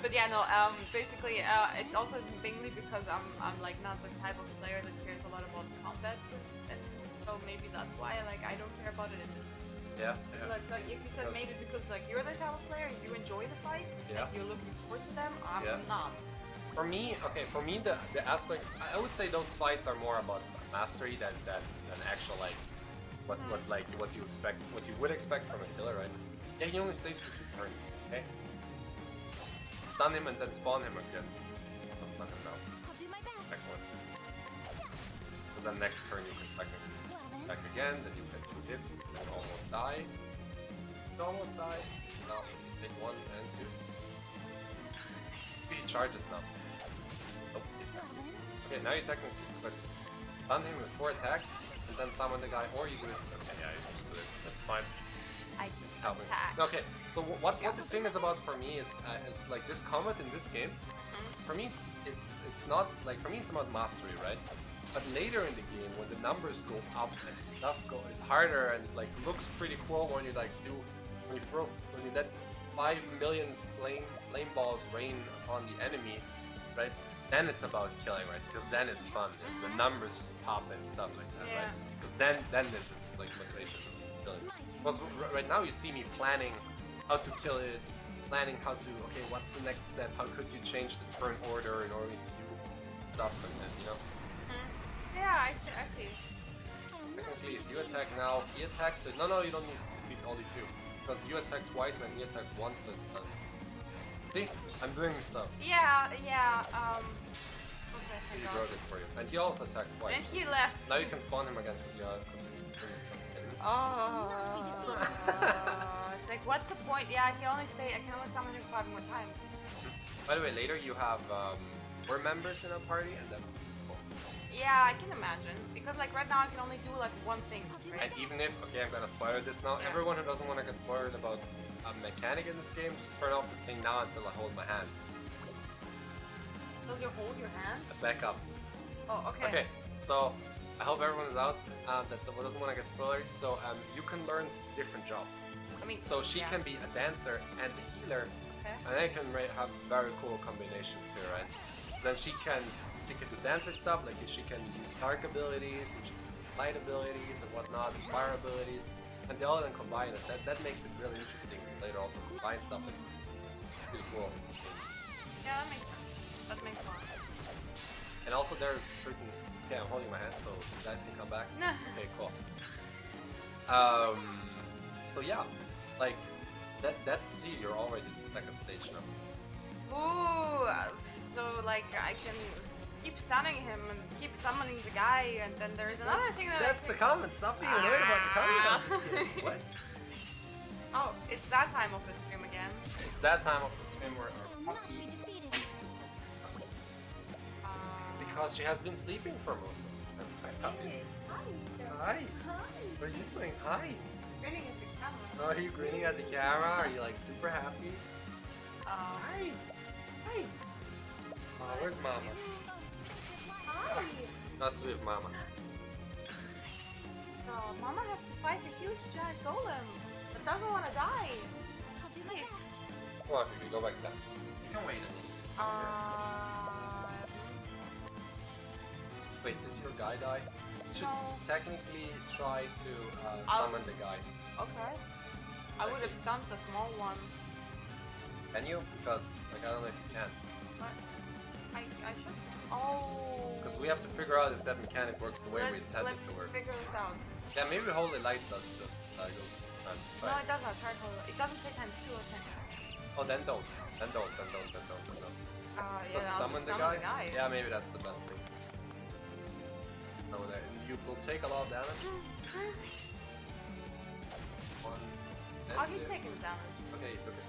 But yeah, no. Basically, it's also mainly because I'm like not the type of player that cares a lot about combat, and so maybe that's why like I don't care about it. Yeah. Like if you said maybe because like you're the type of player, you enjoy the fights, Yeah. and you're looking forward to them. I'm Yeah. not. For me, the aspect, I would say those fights are more about mastery than actual like what you expect, what you would expect from a killer, right? Yeah, he only stays for 2 turns. Okay. Stun him and then spawn him again. I'll stun him now. I'll do my best. Next one. Because then next turn you can back again, then you get 2 hits, then almost die. You almost die. Now take 1 and 2. He charges now. Oh, okay, now you technically could stun him with 4 attacks and then summon the guy, or you do it. Okay, yeah, you just do it. That's fine. I just Help me. attack. Okay, so what this thing is about for me is like this combat in this game. For me, it's not like, for me it's about mastery, right? But later in the game, when the numbers go up and stuff is harder and it like looks pretty cool when you like when you let 5 million flame balls rain upon the enemy, right? Then it's about killing, right? Because then it's fun. It's the numbers just pop and stuff like that, right? Because then this is like motivation of killing. Because right now you see me planning how to kill it, planning how to, okay, what's the next step? How could you change the turn order in order to do stuff and then, you know? Yeah, I see. Technically, if you attack now, he attacks it. No, you don't need to beat only 2. Because you attack twice and he attacks once, so it's done. See? I'm doing stuff. Yeah. Okay, So he hang wrote on. it for you. And he also attacked twice. And he left. Now you can spawn him again because you're doing something. Oh. It's like, what's the point? Yeah, I can only summon him 5 more times. By the way, later you have more members in a party, and that's cool. Yeah, I can imagine. Because like right now I can only do like one thing, right? And even if, okay, I'm gonna spoil this now, Yeah. everyone who doesn't want to get spoiled about a mechanic in this game, just turn off the thing now until I hold my hand. Will you hold your hand? Back up. Oh, okay. Okay, so I hope everyone is out that doesn't want to get spoiled. So you can learn different jobs. I mean, So she yeah. can be a dancer and a healer, Okay. and they can have very cool combinations here, right? Then she can do dancer stuff, like she can use dark abilities, and she can use light abilities and whatnot, and fire abilities, and they all then combine it. That makes it really interesting to later also combine stuff. And it's pretty cool. Yeah, that makes sense. That makes a lot of sense. And also there's certain. Okay, I'm holding my hand, so you guys can come back. Okay, cool. So yeah, like that. See, you're already in the 2nd stage now. Ooh, so like I can keep stunning him and keep summoning the guy, and then there is another thing that That's I the comment. Stop being weird about the comment. What? Oh, it's that time of the stream again. It's that time of the stream where So our not puppy, be defeated. because she has been sleeping for most of the time. Hi, puppy. Hi. What are you doing? Hi. Grinning at the camera. Oh, are you grinning at the camera? Are you like super happy? Hi. Hi. Oh, where's Mama? That's with Mama. Oh, Mama has to fight a huge giant golem that doesn't want to die. I'll do my best. Well, if you can go back down. You can wait. Wait, did your guy die? You should No. technically try to summon the guy. Okay. I would have stunned the small one. Can you? Because like I don't know if you can. But I should. Oh. Because we have to figure out if that mechanic works the way we intended Let's to work. figure this out. Yeah, maybe Holy Light does the goes times. No, it doesn't. Try to hold it. It doesn't say times 2 or 10. Oh, then don't. Then don't. So Yeah, I'll summon just the summon guy? Yeah, maybe that's the best thing. Over there. And you will take a lot of damage. 1 and Oh, he's 2. taking the damage. Okay, you took it.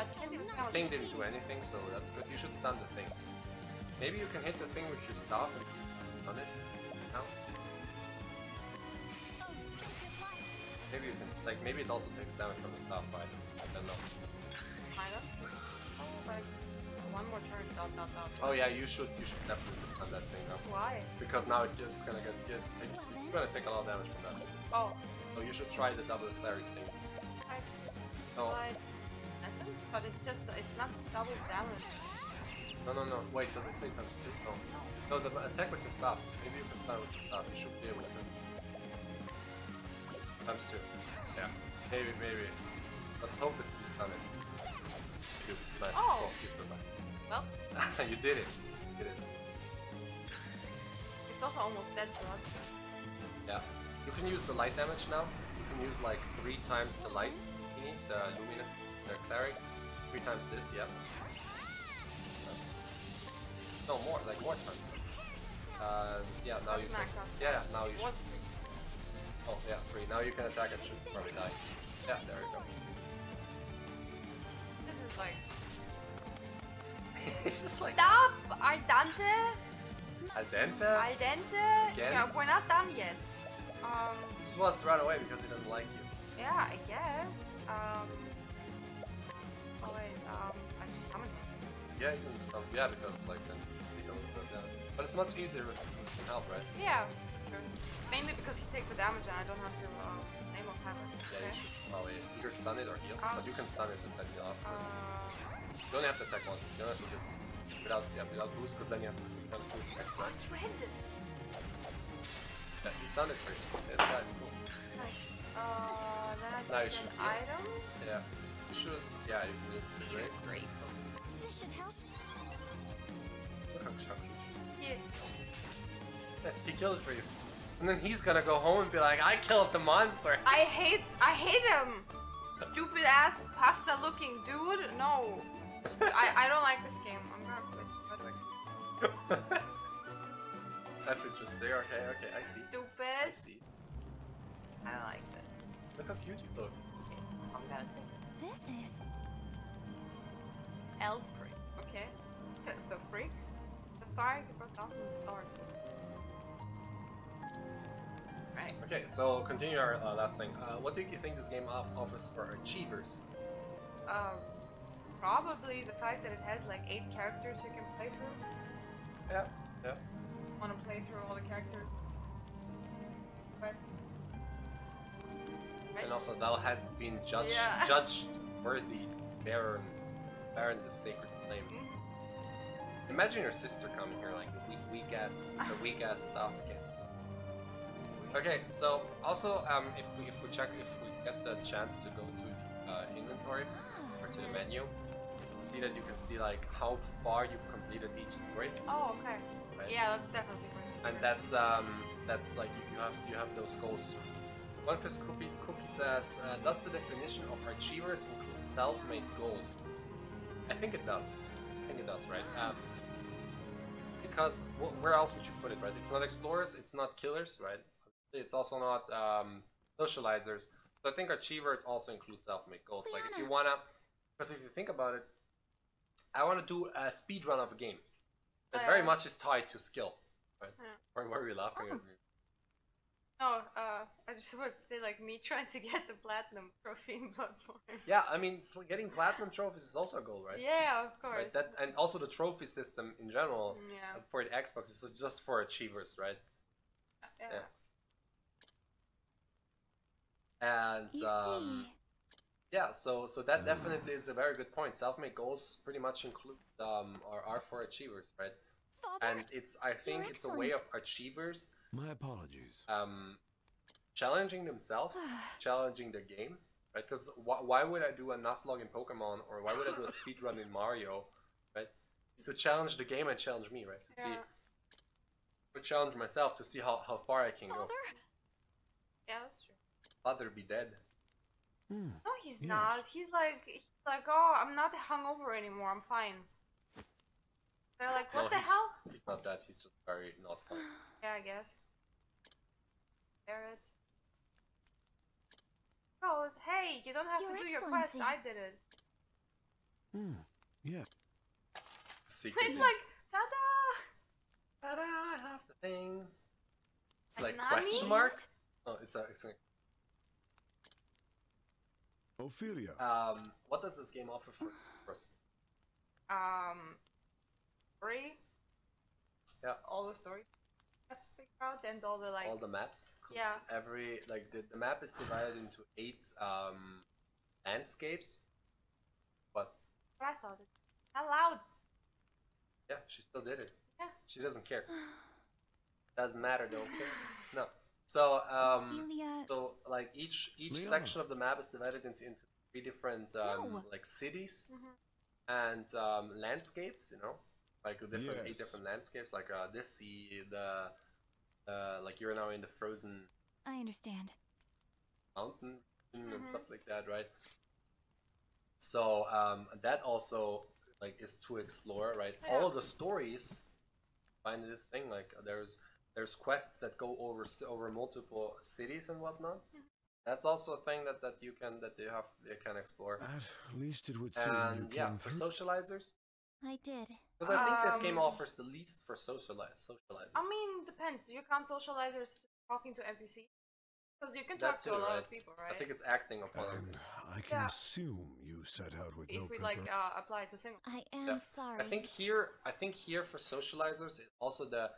I think it was The thing didn't do anything, so that's good. You should stun the thing. Maybe you can hit the thing with your staff and see on it. No? Maybe you can, like, maybe it also takes damage from the staff fight. I don't know. Kind of. Oh, like one more turn. Dot. Oh yeah, you should definitely stun that thing up. Why? Because now it's gonna you're gonna take a lot of damage from that. Oh, So you should try the double cleric thing. types. No, Like essence, but it's not double damage. no. Wait, does it say times 2? No. No, the attack with the staff. Maybe you can start with the staff. You should be able to. Times 2. Yeah. Maybe, maybe. Let's hope it's this time. Nice. Oh. You survived. Well, You did it. You did it. it's also almost dead, so that's good. Yeah. You can use the light damage now. You can use like 3 times the light thingy, the luminous, the cleric. 3 times this, yeah. No, more, like more times. Yeah, now you can. Max out. Yeah, now you It was should. Oh, yeah, 3. Now you can attack and should probably die. Yeah, there you go. This is like. It's just like. Stop! Al dente? Al dente? Al dente? Again? Yeah, we're not done yet. He just wants to run away because he doesn't like you. Yeah, I guess. Oh wait, I just summoned him. Yeah, you can stop. Yeah, because like then you don't go down. But it's much easier with some help, right? Yeah. Sure. Mainly because he takes the damage and I don't have to name of hammer. Yeah, Okay. you should probably either stun it or heal. But you can stun it and then heal after. You only have to attack once. You don't have to do without boost, because then you have to boost next Oh, round. it's random. Yeah, he's done it for you. This guy's cool. Nice. Then I Now you get should an heal. item. Yeah. You should. Yeah, you can use the Great. great. This should help. Look how chunky. Yes. Yes, he killed it for you. And then he's gonna go home and be like, I killed the monster. I hate him. Stupid ass pasta looking dude. No. I don't like this game. I'm gonna quit. That's interesting. Okay, okay, I see. I Stupid. see. I like it. Look how cute you look. I'm gonna take This is. elf freak. Okay. The freak? The fire brought down from the stars. Right. Okay, so continue our last thing. What do you think this game offers for achievers? Probably the fact that it has like 8 characters you can play through. Yeah, yeah. Want to play through all the characters? Quests. Right? And also, thou hast been judged Yeah. judged worthy, Baron the Sacred Flame. Imagine your sister coming here like the weak ass stuff again. Okay, so also if we get the chance to go to the inventory or to the menu, see that you can see like how far you've completed each story. Oh, okay. Right. Yeah, that's definitely great. And that's like you have those goals. One Chris Cookie says, does the definition of achievers include self-made goals? I think it does. Right? Because where else would you put it, right? It's not explorers, it's not killers, right? It's also not socializers. So I think achievers also include self-made goals. Like if you wanna, because if you think about it, I want to do a speed run of a game. It very much is tied to skill, right? Yeah. Why are you laughing at me? No, I just would say like me trying to get the platinum trophy in Bloodborne. Yeah, I mean, getting platinum trophies is also a goal, right? Yeah, of course. Right, that and also the trophy system in general Yeah. for the Xbox is just for achievers, right? Yeah. And You see. yeah, so that definitely is a very good point. Self-made goals pretty much include are for achievers, right? Father, And I think it's a way of achievers My apologies. challenging themselves, challenging the game, right? Because why would I do a Nuzlocke in Pokemon, or why would I do a speedrun in Mario, right? It's to challenge the game and challenge me, right? To see, to challenge myself to see how far I can go. Father, Yeah, that's true. Father be dead. No, he's Yes. not. He's like, oh, I'm not hungover anymore. I'm fine. They're like, what No, the hell? He's not that. He's just very not fun. Yeah, I guess. Barrett. Goes, hey, you don't have Your to do your quest. Excellency. I did it. Yeah. Secret. It's like, ta-da! Ta-da! I have the thing. It's like Nani? question mark. Oh, it's a. Ophelia. What does this game offer for us? Story. Yeah. All the story you have to figure out, and all the like. All the maps. 'Cause Yeah. every like the map is divided into 8 landscapes. But What I thought it. How loud? yeah, she still did it. Yeah. She doesn't care. Doesn't matter though. Okay? No. So Ophelia. so like each Leona. section of the map is divided into 3 different No. like cities Mhm. and landscapes. You know, like eight Yes. different landscapes. Like this sea, the like you're now in the frozen I understand. mountain and Mhm. stuff like that, right? So that also like is to explore, right? Yeah. All of the stories find this thing like there's quests that go over multiple cities and whatnot. That's also a thing that you can explore. At least it would seem you And yeah, came for through. socializers, I did. because I think this game Um, offers the least for socializers. I mean, depends. You count socializers talking to NPC? Because you can That talk to too, a lot right? of people, right? I think it's acting upon And I can Yeah. assume you set out with no if we purpose. like apply it to single. I am Yeah. sorry. I think here for socializers, it's also the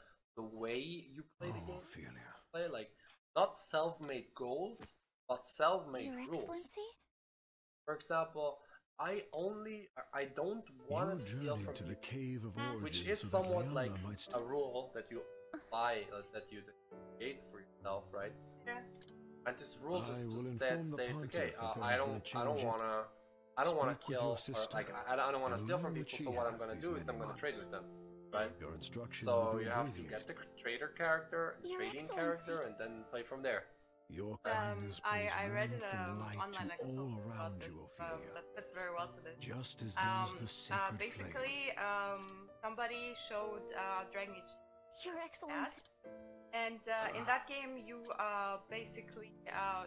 way you play the Oh, game. Ophelia. Play like not self-made goals, but self-made Your rules. Excellency? For example, I don't want to You steal journeyed from to the people, cave of origin which is so that somewhat Leona like might a rule that you apply that you create for yourself, right? Yeah. And this rule I just will states inform the okay. Pontiff if there I has don't been a I don't change. wanna I don't wanna Speak with kill your or sister like I don't wanna and steal from learn what people. she So what I'm has gonna these do is I'm many gonna trade months. with them, right? Your instruction will So be you have to get the trader character, the Your trading Excellency. character, and then play from there. Your kindness brings I read it warmth and light online like to all about around this, you, Ophelia. that fits very well to this. Just as does the sacred Basically, somebody showed Dragon Age Your Excellency. and in that game you basically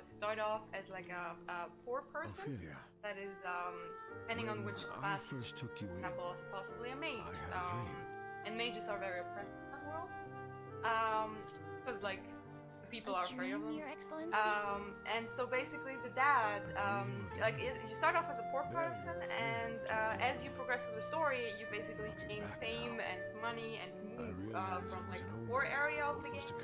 start off as like a poor flame. person Ophelia, that is depending on which when I class, first took you for in, example, also possibly a mage. I had a dream. And mages are very oppressed in that world because like the people are A afraid of dream, them. Your Excellency? And so basically the dad, like you start off as a poor person, and as you progress through the story, you basically gain fame and money and move from like the poor area of the game to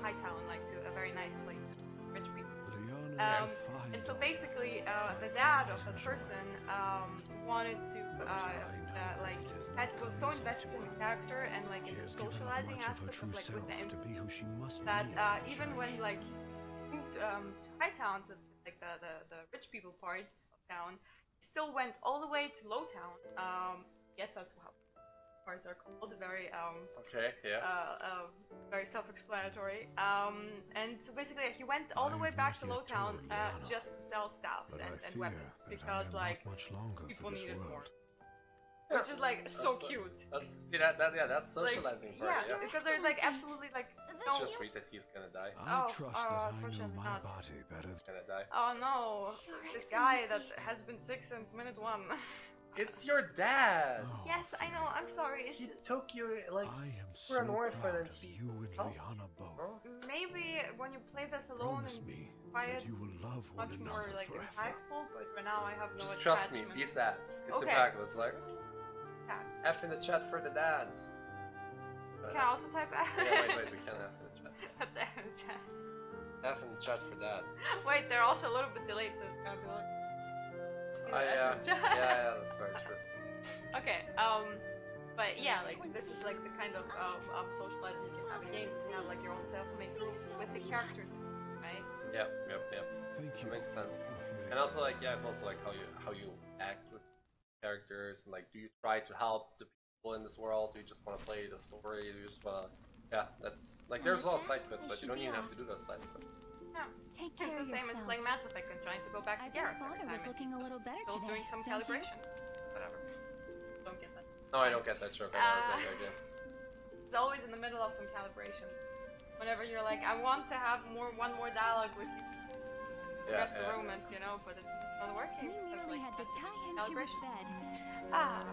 high town, like to a very nice place, rich people. Leona is a fine And so daughter. basically, the dad of the person wanted to like was so invested in the character and like She in the has given up socializing much of her aspect true of like with self the to be NPC who she must that be as a even when judge. like he moved to Hightown to like the rich people part of town, he still went all the way to Lowtown. Yes, that's how parts are called. Very Okay, yeah. very self-explanatory. And so basically, he went all the I way have back to not yet Lowtown told Leona, just to sell staffs But I and fear weapons that because I am like not much longer people for this needed more, world. which is like so That's, cute. That's see that that's Like, socializing part. yeah, Yeah. because there's like Excellency. absolutely like It's no. just sweet that he's gonna die. I Oh, trust that I know unfortunately my not. body better than Gonna die. Oh no, Your this guy that Excellency. has been sick since minute one. It's your dad. Oh, Yes, I know. I'm sorry. It's He just, took you like I am We're so an orphan proud and of he you and helped. Leona both. Huh? maybe when you play this alone Promise and me quiet, that you will love one much more another like forever. impactful. But for now, I have no Just trust me. attachment. Be sad. It's Okay. impactful. It's like Yeah. F in the chat for the dad. Can I also type F? Yeah, wait, we can't F in the chat. That's F in the chat. F in the chat for dad. Wait, they're also a little bit delayed, so it's gonna be like. See the F Yeah, in the chat. yeah, that's very true. Okay, but yeah, like this is like the kind of socializing you can have a game. You can have like your own self-made rules with the characters, right? Yep. Thank That you. makes sense. Ophelia. And also like it's also like how you act with characters and like do you try to help the people in this world? Do you just want to play the story? Do you just want to that's like there's a lot of side quests, but you don't even have to do those side quests. Yeah. Take care It's of the same as yourself. playing Mass Effect and trying to go back to I think Garrus every Father time. was and looking a just little better still today, doing some don't you? calibrations. Whatever. Don't get that. No, I don't get that joke. I don't get that game. It's always in the middle of some calibration. Whenever you're like, I want to have one more dialogue with you. The Yeah, rest of the romance, you know, but it's not We working. because, merely like, had to just tie him to his calibrations. bed. Ah.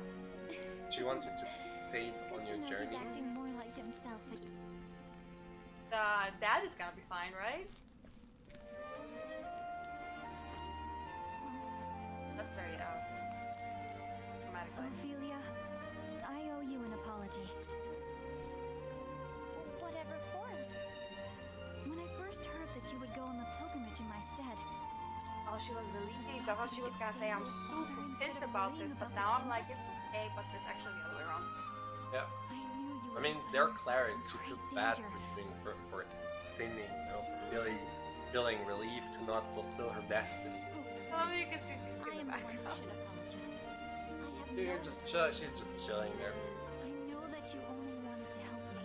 She wants you to save It's on good your to know journey. he's acting more like himself. Dad is gonna be fine, right? That's very dramatic. Ophelia, I owe you an apology. Whatever for? When I first heard that you would go on the pilgrimage in my stead, Oh, she was relieved. I thought she was gonna say I'm super pissed about this, but now I'm like, it's okay, but it's actually the other way around. Yeah. I knew you will I mean, put they're yourself clerics. in She feels great bad danger. for singing, you know, for feeling relief to not fulfill her destiny. I love that you can see me I in the am the one who background. should apologize. I have You're no just idea. she's just chilling there. I know that you only wanted to help me.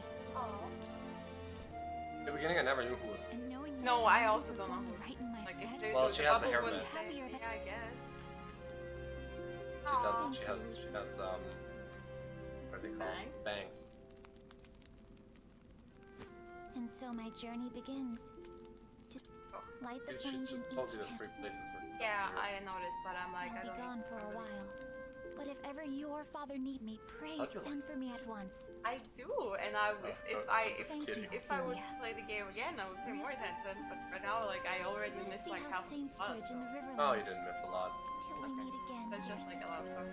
In the beginning, I never knew who was. And knowing that No, you I will also don't know perform who's right in my like if stead, they Well, do she the has a bubble hairband. would say, Happier than- yeah, I guess. She doesn't. Aw. She has what are they called? Bangs? Bangs. and so my journey begins. To light the She flames in just told each you the tent. 3 places where. Yeah, I noticed, but I'm like, I I'll be don't gone for a while. But if ever you or father need me, pray How'd you send for me at once. I do, and I Just kidding. if I would play the game again, I would pay more attention. But right now, like I already We'll missed see like how half Saints the plot, Bridge so in the Riverlands. Oh, you didn't miss a lot. Till we meet again. that's just like a lot of fun.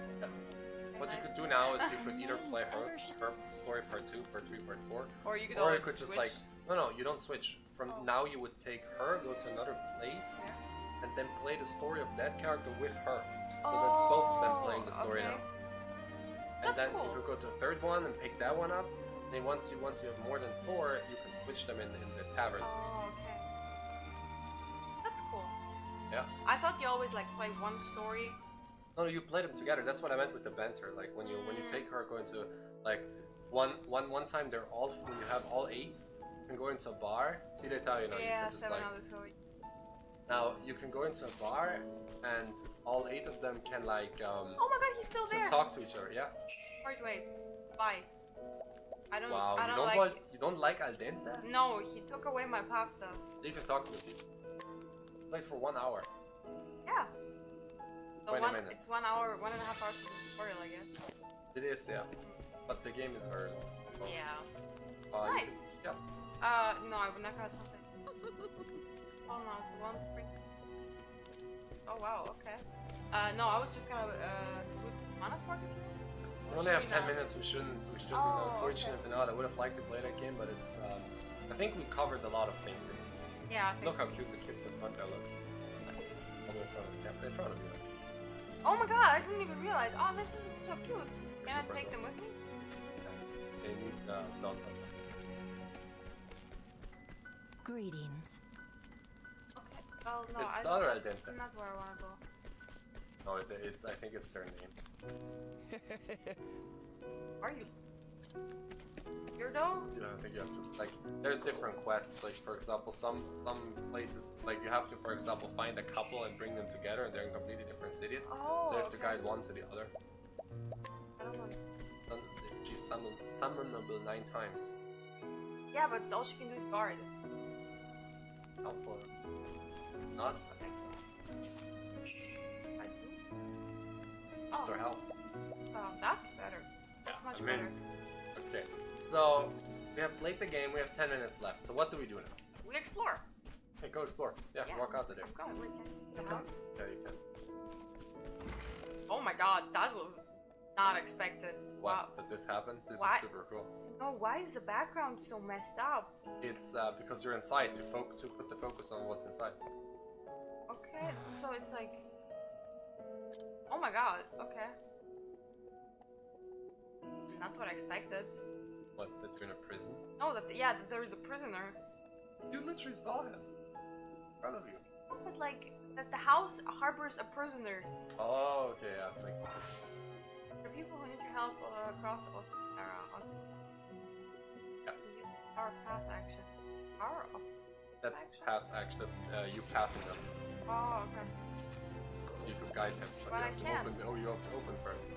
What you could do now is you could either play her story part 2, part 3, part 4, Or you could or you always could just switch. like no, you don't switch. From now, you would take her, go to another place, and then play the story of that character with her. So that's both of them playing the story okay. now. And That's then cool. you could go to the third one and pick that one up. Then once you have more than 4, you can switch them in the tavern. Oh, okay. That's cool. Yeah. I thought you always like play one story. No, you play them together. That's what I meant with the banter. Like when you take her going to like one time they're all when you have all 8, you can go into a bar. See, they tell you, you Yeah, can just 7 like other stories. now you can go into a bar and all 8 of them can like Oh my god, he's still there. talk to each other. Yeah. Wait, bye. I don't. Wow. I You don't don't like. you don't like al dente? No, he took away my pasta. So you can talk to the people. Like for 1 hour. Yeah. So 20 minutes. It's 1 hour, 1.5 hours of tutorial, I guess. It is, yeah. But the game is very long. So, Yeah. you Nice. can- yeah. No, I would not have something. Oh no, it's one spring. Oh wow, okay. No, I was just gonna switch mana spark. We only have 10 minutes. We shouldn't. Oh, Unfortunately, okay. not. I would have liked to play that game, but it's. I think we covered a lot of things. Yeah, I think. Look how cute the kids in front there look. All in front of the camera. In front of you. Oh my god, I didn't even realize. Oh, this is so cute. Can I Super take cool. them with me? They need don't. Greetings. Okay. Well, no, It's I not don't. al That's dente. not where I wanna go. No, it's. I think it's their name. Are you? Weirdo? You know, I think you have to like. There's different quests. Like for example, some places like you have to, for example, find a couple and bring them together, and they're in completely different cities. Oh. So you have to okay. guide one to the other. I don't know. She's summonable 9 times. Yeah, but all she can do is guard. Helpful. Not Okay. I do. just their help. Oh, that's better. That's much I mean- better. Okay. So we have played the game. We have 10 minutes left. So what do we do now? We explore. Okay, go explore. Yeah, walk out the door. I'm going. We can. The Okay. house. Yeah, you can. Oh my god, that was not expected. What? Wow. Did this happen? This Why? is super cool. No, why is the background so messed up? It's because you're inside to put the focus on what's inside. Okay, so it's like. Oh my god. Okay. Not what I expected. What? That you're in a prison? No, that that there is a prisoner. You literally saw him. In front of you. No, but like that the house harbors a prisoner. Oh, okay, yeah, that makes sense. For people who need your help across Ostara. Yeah. Power path action. Power of. That's Action? path action. That's you pathing them. Oh, okay. You could guide him, but But I you have to can't. open. Oh, you have to open first.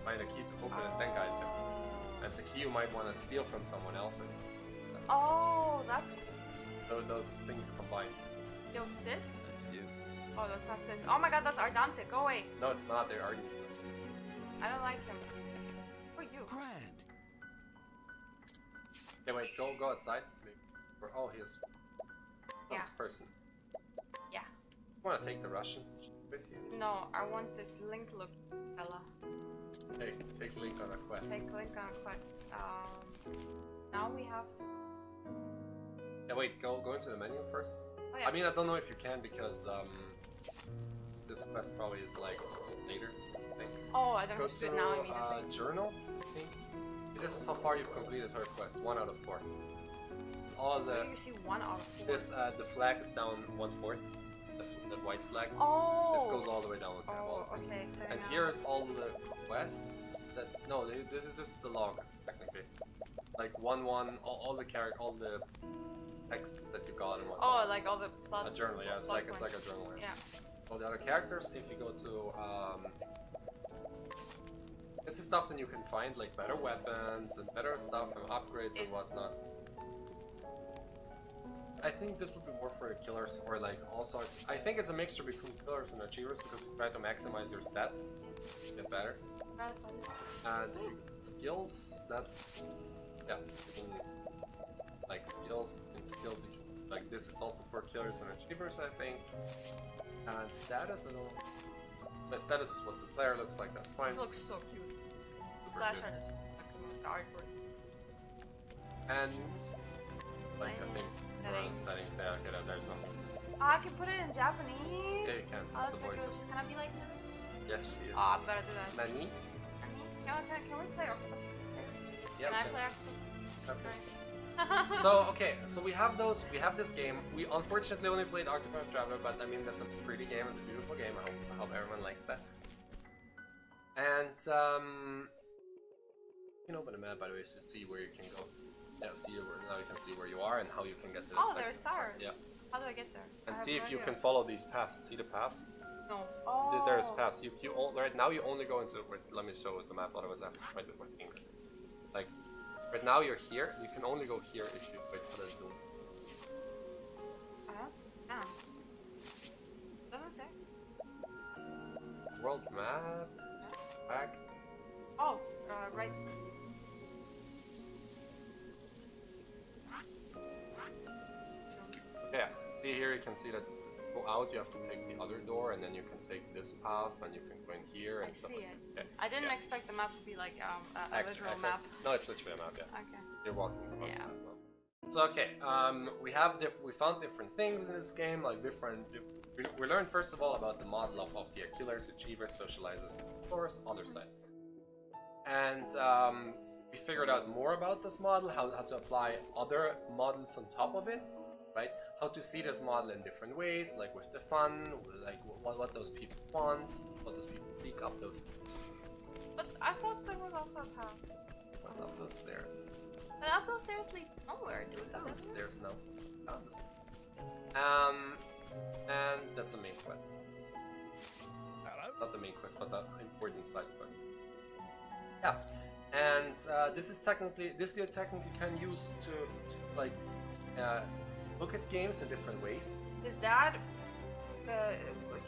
Find a key to open and then guide him. And the key you might want to steal from someone else or something. Oh, that's So those things combined. yo sis. You. Oh, that's not sis. Oh my god, that's Ardante. Go away. No, it's not. They're arguing. It's- I don't like him. Who are you? Grand. Okay, wait. Go outside. Maybe. Oh, here's. Yeah. This person. Yeah. You want to take the Russian with you? No, I want this Link look fella. Hey, take Link on a quest. Take Link on quest. Now we have to. Yeah, wait. Go into the menu first. Oh yeah. I mean, I don't know if you can because this quest probably is like later. I think. Oh, I don't Go have to do it now to immediately. journal. I think. This is how far you've completed her quest. 1 out of 4. It's all the. You see 1 out of 4. This the flag is down 1/4. The white flag. Oh. This goes all the way down. Oh, okay. So And now- here's all the quests that this is the log technically. Like all the texts that you got and whatnot. Oh, like all the plot. A journal, yeah. It's like a journal. Yeah. All the other characters, if you go to this is stuff that you can find, like better weapons and better stuff and upgrades and whatnot. I think this would be more for the killers or like all sorts. I think it's a mixture between killers and achievers because you try to maximize your stats, get better. And skills, that's in skills you can, like this is also for killers and achievers, I think. And status, I don't know. My status is what the player looks like, that's fine. This looks so cute. Super Flash good. artist. The artwork. And like I think settings, yeah, okay, there's nothing. I can put it in Japanese. Yeah, you can. Oh, It's the so voices. just can I be like Yes, she is. Oh, I'm gonna do that. Nani? Can we play Octopath? Yeah, Can I okay. play Octopath? Okay. So we have this game. We unfortunately only played Octopath Traveler, but I mean that's a pretty game, it's a beautiful game. I hope everyone likes that. And you can open the map by the way to see where you can go. Yeah, now you can see where you are and how you can get to the Oh, second there's stars. part. Yeah. How do I get there? And I have see no if you idea. can follow these paths. See the paths? No. Oh. There's paths. Right now you only go into. Let me show the map. What I was after right before seeing it. Like right now you're here. You can only go here if you wait for the zoom. Yeah. Doesn't say. World map. Back. Oh, right. Yeah. See here. You can see that. Go out. You have to take the other door, and then you can take this path, and you can go in here and I stuff. see Like it. that. Okay. I didn't Yeah. expect the map to be like a Actually, literal map. No, it's literally a map. Yeah. Okay. You're walking around. Yeah. So okay, we found different things in this game, like we learned first of all about the model of the killers, achievers, socializers, explorers, other side. And we figured out more about this model, how to apply other models on top of it, right? How to see this model in different ways, like with the fun, like what those people want, what those people seek up those stairs. But I thought there was also a path. What's up those stairs? But up those stairs lead nowhere, dude. Down the stairs now. Down the stairs. And that's the main quest. Not the main quest, but the important side quest. Yeah. And this you technically can use to like look at games in different ways. His dad,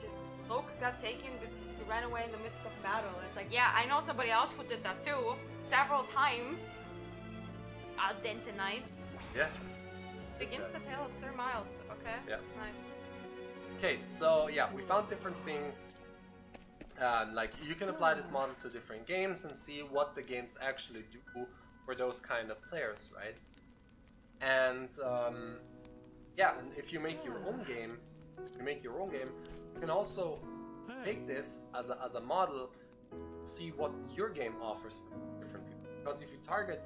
just Luke got taken, he ran away in the midst of battle. It's like, yeah, I know somebody else who did that too, several times. Dentonites. Yeah. Begins the tale of Sir Miles. Okay. Yeah. Nice. Okay, so yeah, we found different things. Like you can apply this model to different games and see what the games actually do for those kind of players, right? And yeah, and if you make your own game, you can also take this as a model, see what your game offers for different people. Because if you target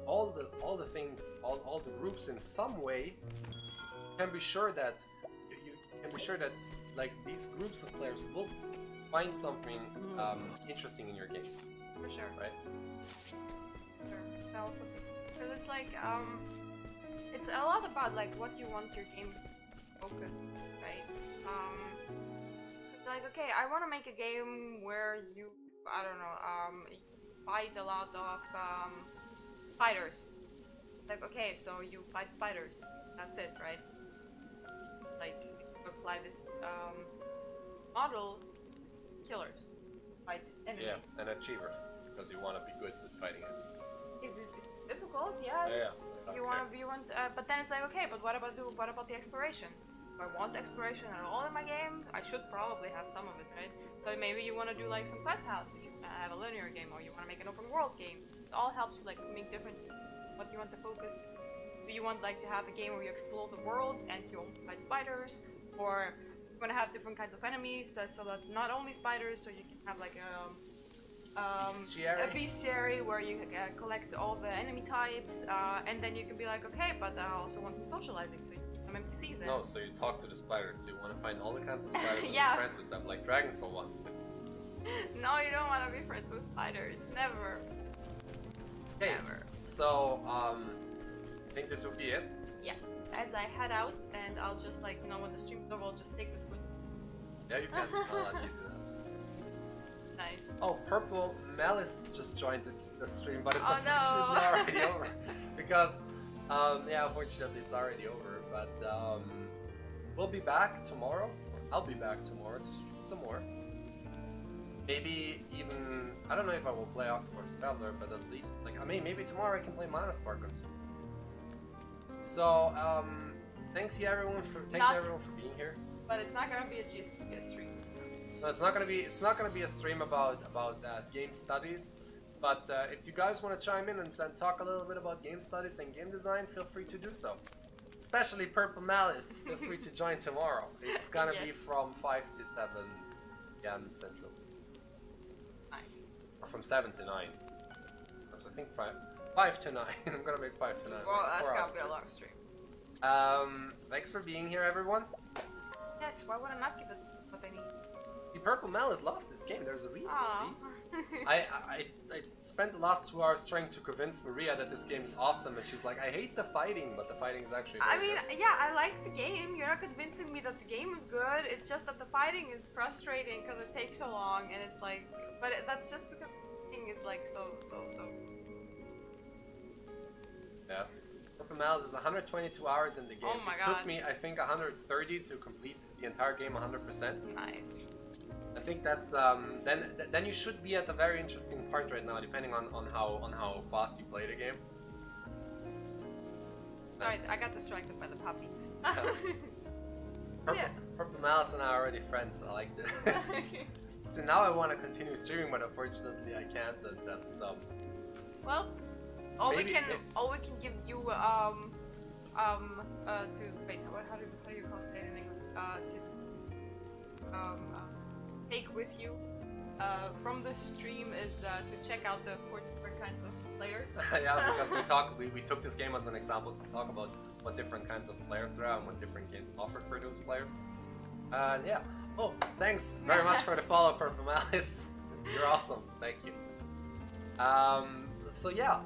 all the things, all the groups in some way, you can be sure that like these groups of players will find something interesting in your game. For sure. Right? Sure. That also because it's like it's a lot about like what you want your game to focus, right? Like okay, I want to make a game where you fight a lot of spiders. Like okay, so you fight spiders. That's it, right? Like you apply this model, it's killers, fight enemies. Yeah, and achievers, because you want to be good at fighting it. Is it difficult? Yeah. Yeah. You want, but then it's like, okay, but what about the exploration? If I want exploration at all in my game, I should probably have some of it, right? So maybe you want to do like some side paths if you have a linear game, or you want to make an open world game. It all helps you like make different what you want the focus to. Do you want like to have a game where you explore the world and you only fight spiders, or you want to have different kinds of enemies so that not only spiders, so you can have like Bestiary? A bestiary where you collect all the enemy types, and then you can be like, okay, but I also want some socializing, so you become NPCs. No, so you talk to the spiders. So you want to find all the kinds of spiders and Yeah. be friends with them, like Dragon Soul wants to. No, you don't want to be friends with spiders. Never. Okay, Never. so I think this will be it. Yeah. As I head out, and I'll just like, you know, when the stream's over, I'll just take this with me. Yeah, you can. I'll let you do that. Nice. Oh, Purple Malice just joined the stream, but it's Oh, unfortunately no. already over. Because, yeah, unfortunately it's already over. But we'll be back tomorrow. I'll be back tomorrow to stream some more. Maybe even, I don't know if I will play Octopath Traveler, but at least, like, I mean, maybe tomorrow I can play Mana Spark on stream. So, thanks everyone for being here. But it's not gonna be a GST stream. No, it's not gonna be a stream about game studies. But if you guys want to chime in and talk a little bit about game studies and game design, feel free to do so. Especially Purple Malice, feel free to join tomorrow. It's gonna be Yes. from 5 to 7 p.m. Central. Nice. Or from 7 to 9. I think 5 to 9. I'm gonna make 5 to 9. Well, that's 4 gonna hours. be a long stream. Thanks for being here, everyone. Yes, why would I not give this what they need? The Purple Malice lost this game. There's a reason. Aw. See, I spent the last 2 hours trying to convince Maria that this game is awesome, and she's like, I hate the fighting, but the fighting is actually. I very mean, good. yeah, I like the game. You're not convincing me that the game is good. It's just that the fighting is frustrating because it takes so long, and it's like, but that's just because the thing is like so. Yeah. Purple Malice is 122 hours in the game. Oh my It God. took me, I think, 130 to complete the entire game 100%. Nice. I think that's then you should be at a very interesting part right now, depending on how fast you play the game. Sorry, Nice. I got distracted by the puppy. Purple, Yeah. Purple Malice and I are already friends. I like this. So now I want to continue streaming, but unfortunately I can't. And that's Well, all Maybe- we can give you to wait, how do you call it in English? Take with you from the stream is to check out the 4 different kinds of players. yeah, because we took this game as an example to talk about what different kinds of players there are and what different games offer for those players. And yeah. Oh, thanks very much for the follow, Purple Malice. You're awesome. Thank you. So yeah,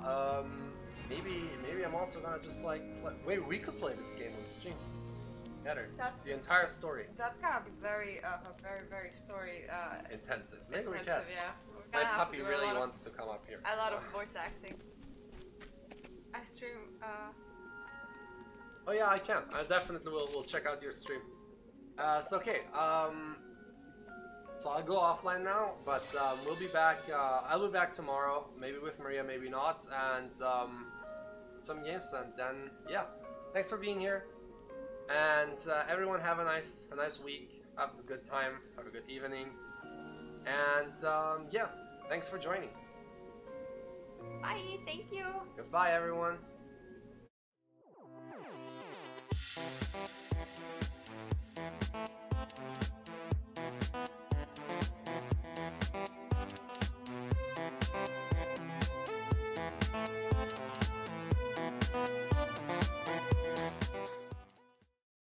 maybe I'm also gonna just like wait. We could play this game on stream together. That's- The entire story. That's gonna be very story Intensive. Maybe we can. intensive, yeah. We're My gonna have to puppy do really a lot wants to come up here. a lot of voice acting. I stream. Oh yeah, I can. I definitely will check out your stream. So okay. So I'll go offline now, but we'll be back. I'll be back tomorrow, maybe with Maria, maybe not, and some games. And then yeah, thanks for being here, and everyone have a nice week. Have a good time. Have a good evening, and yeah, thanks for joining. Bye. Thank you. Goodbye, everyone.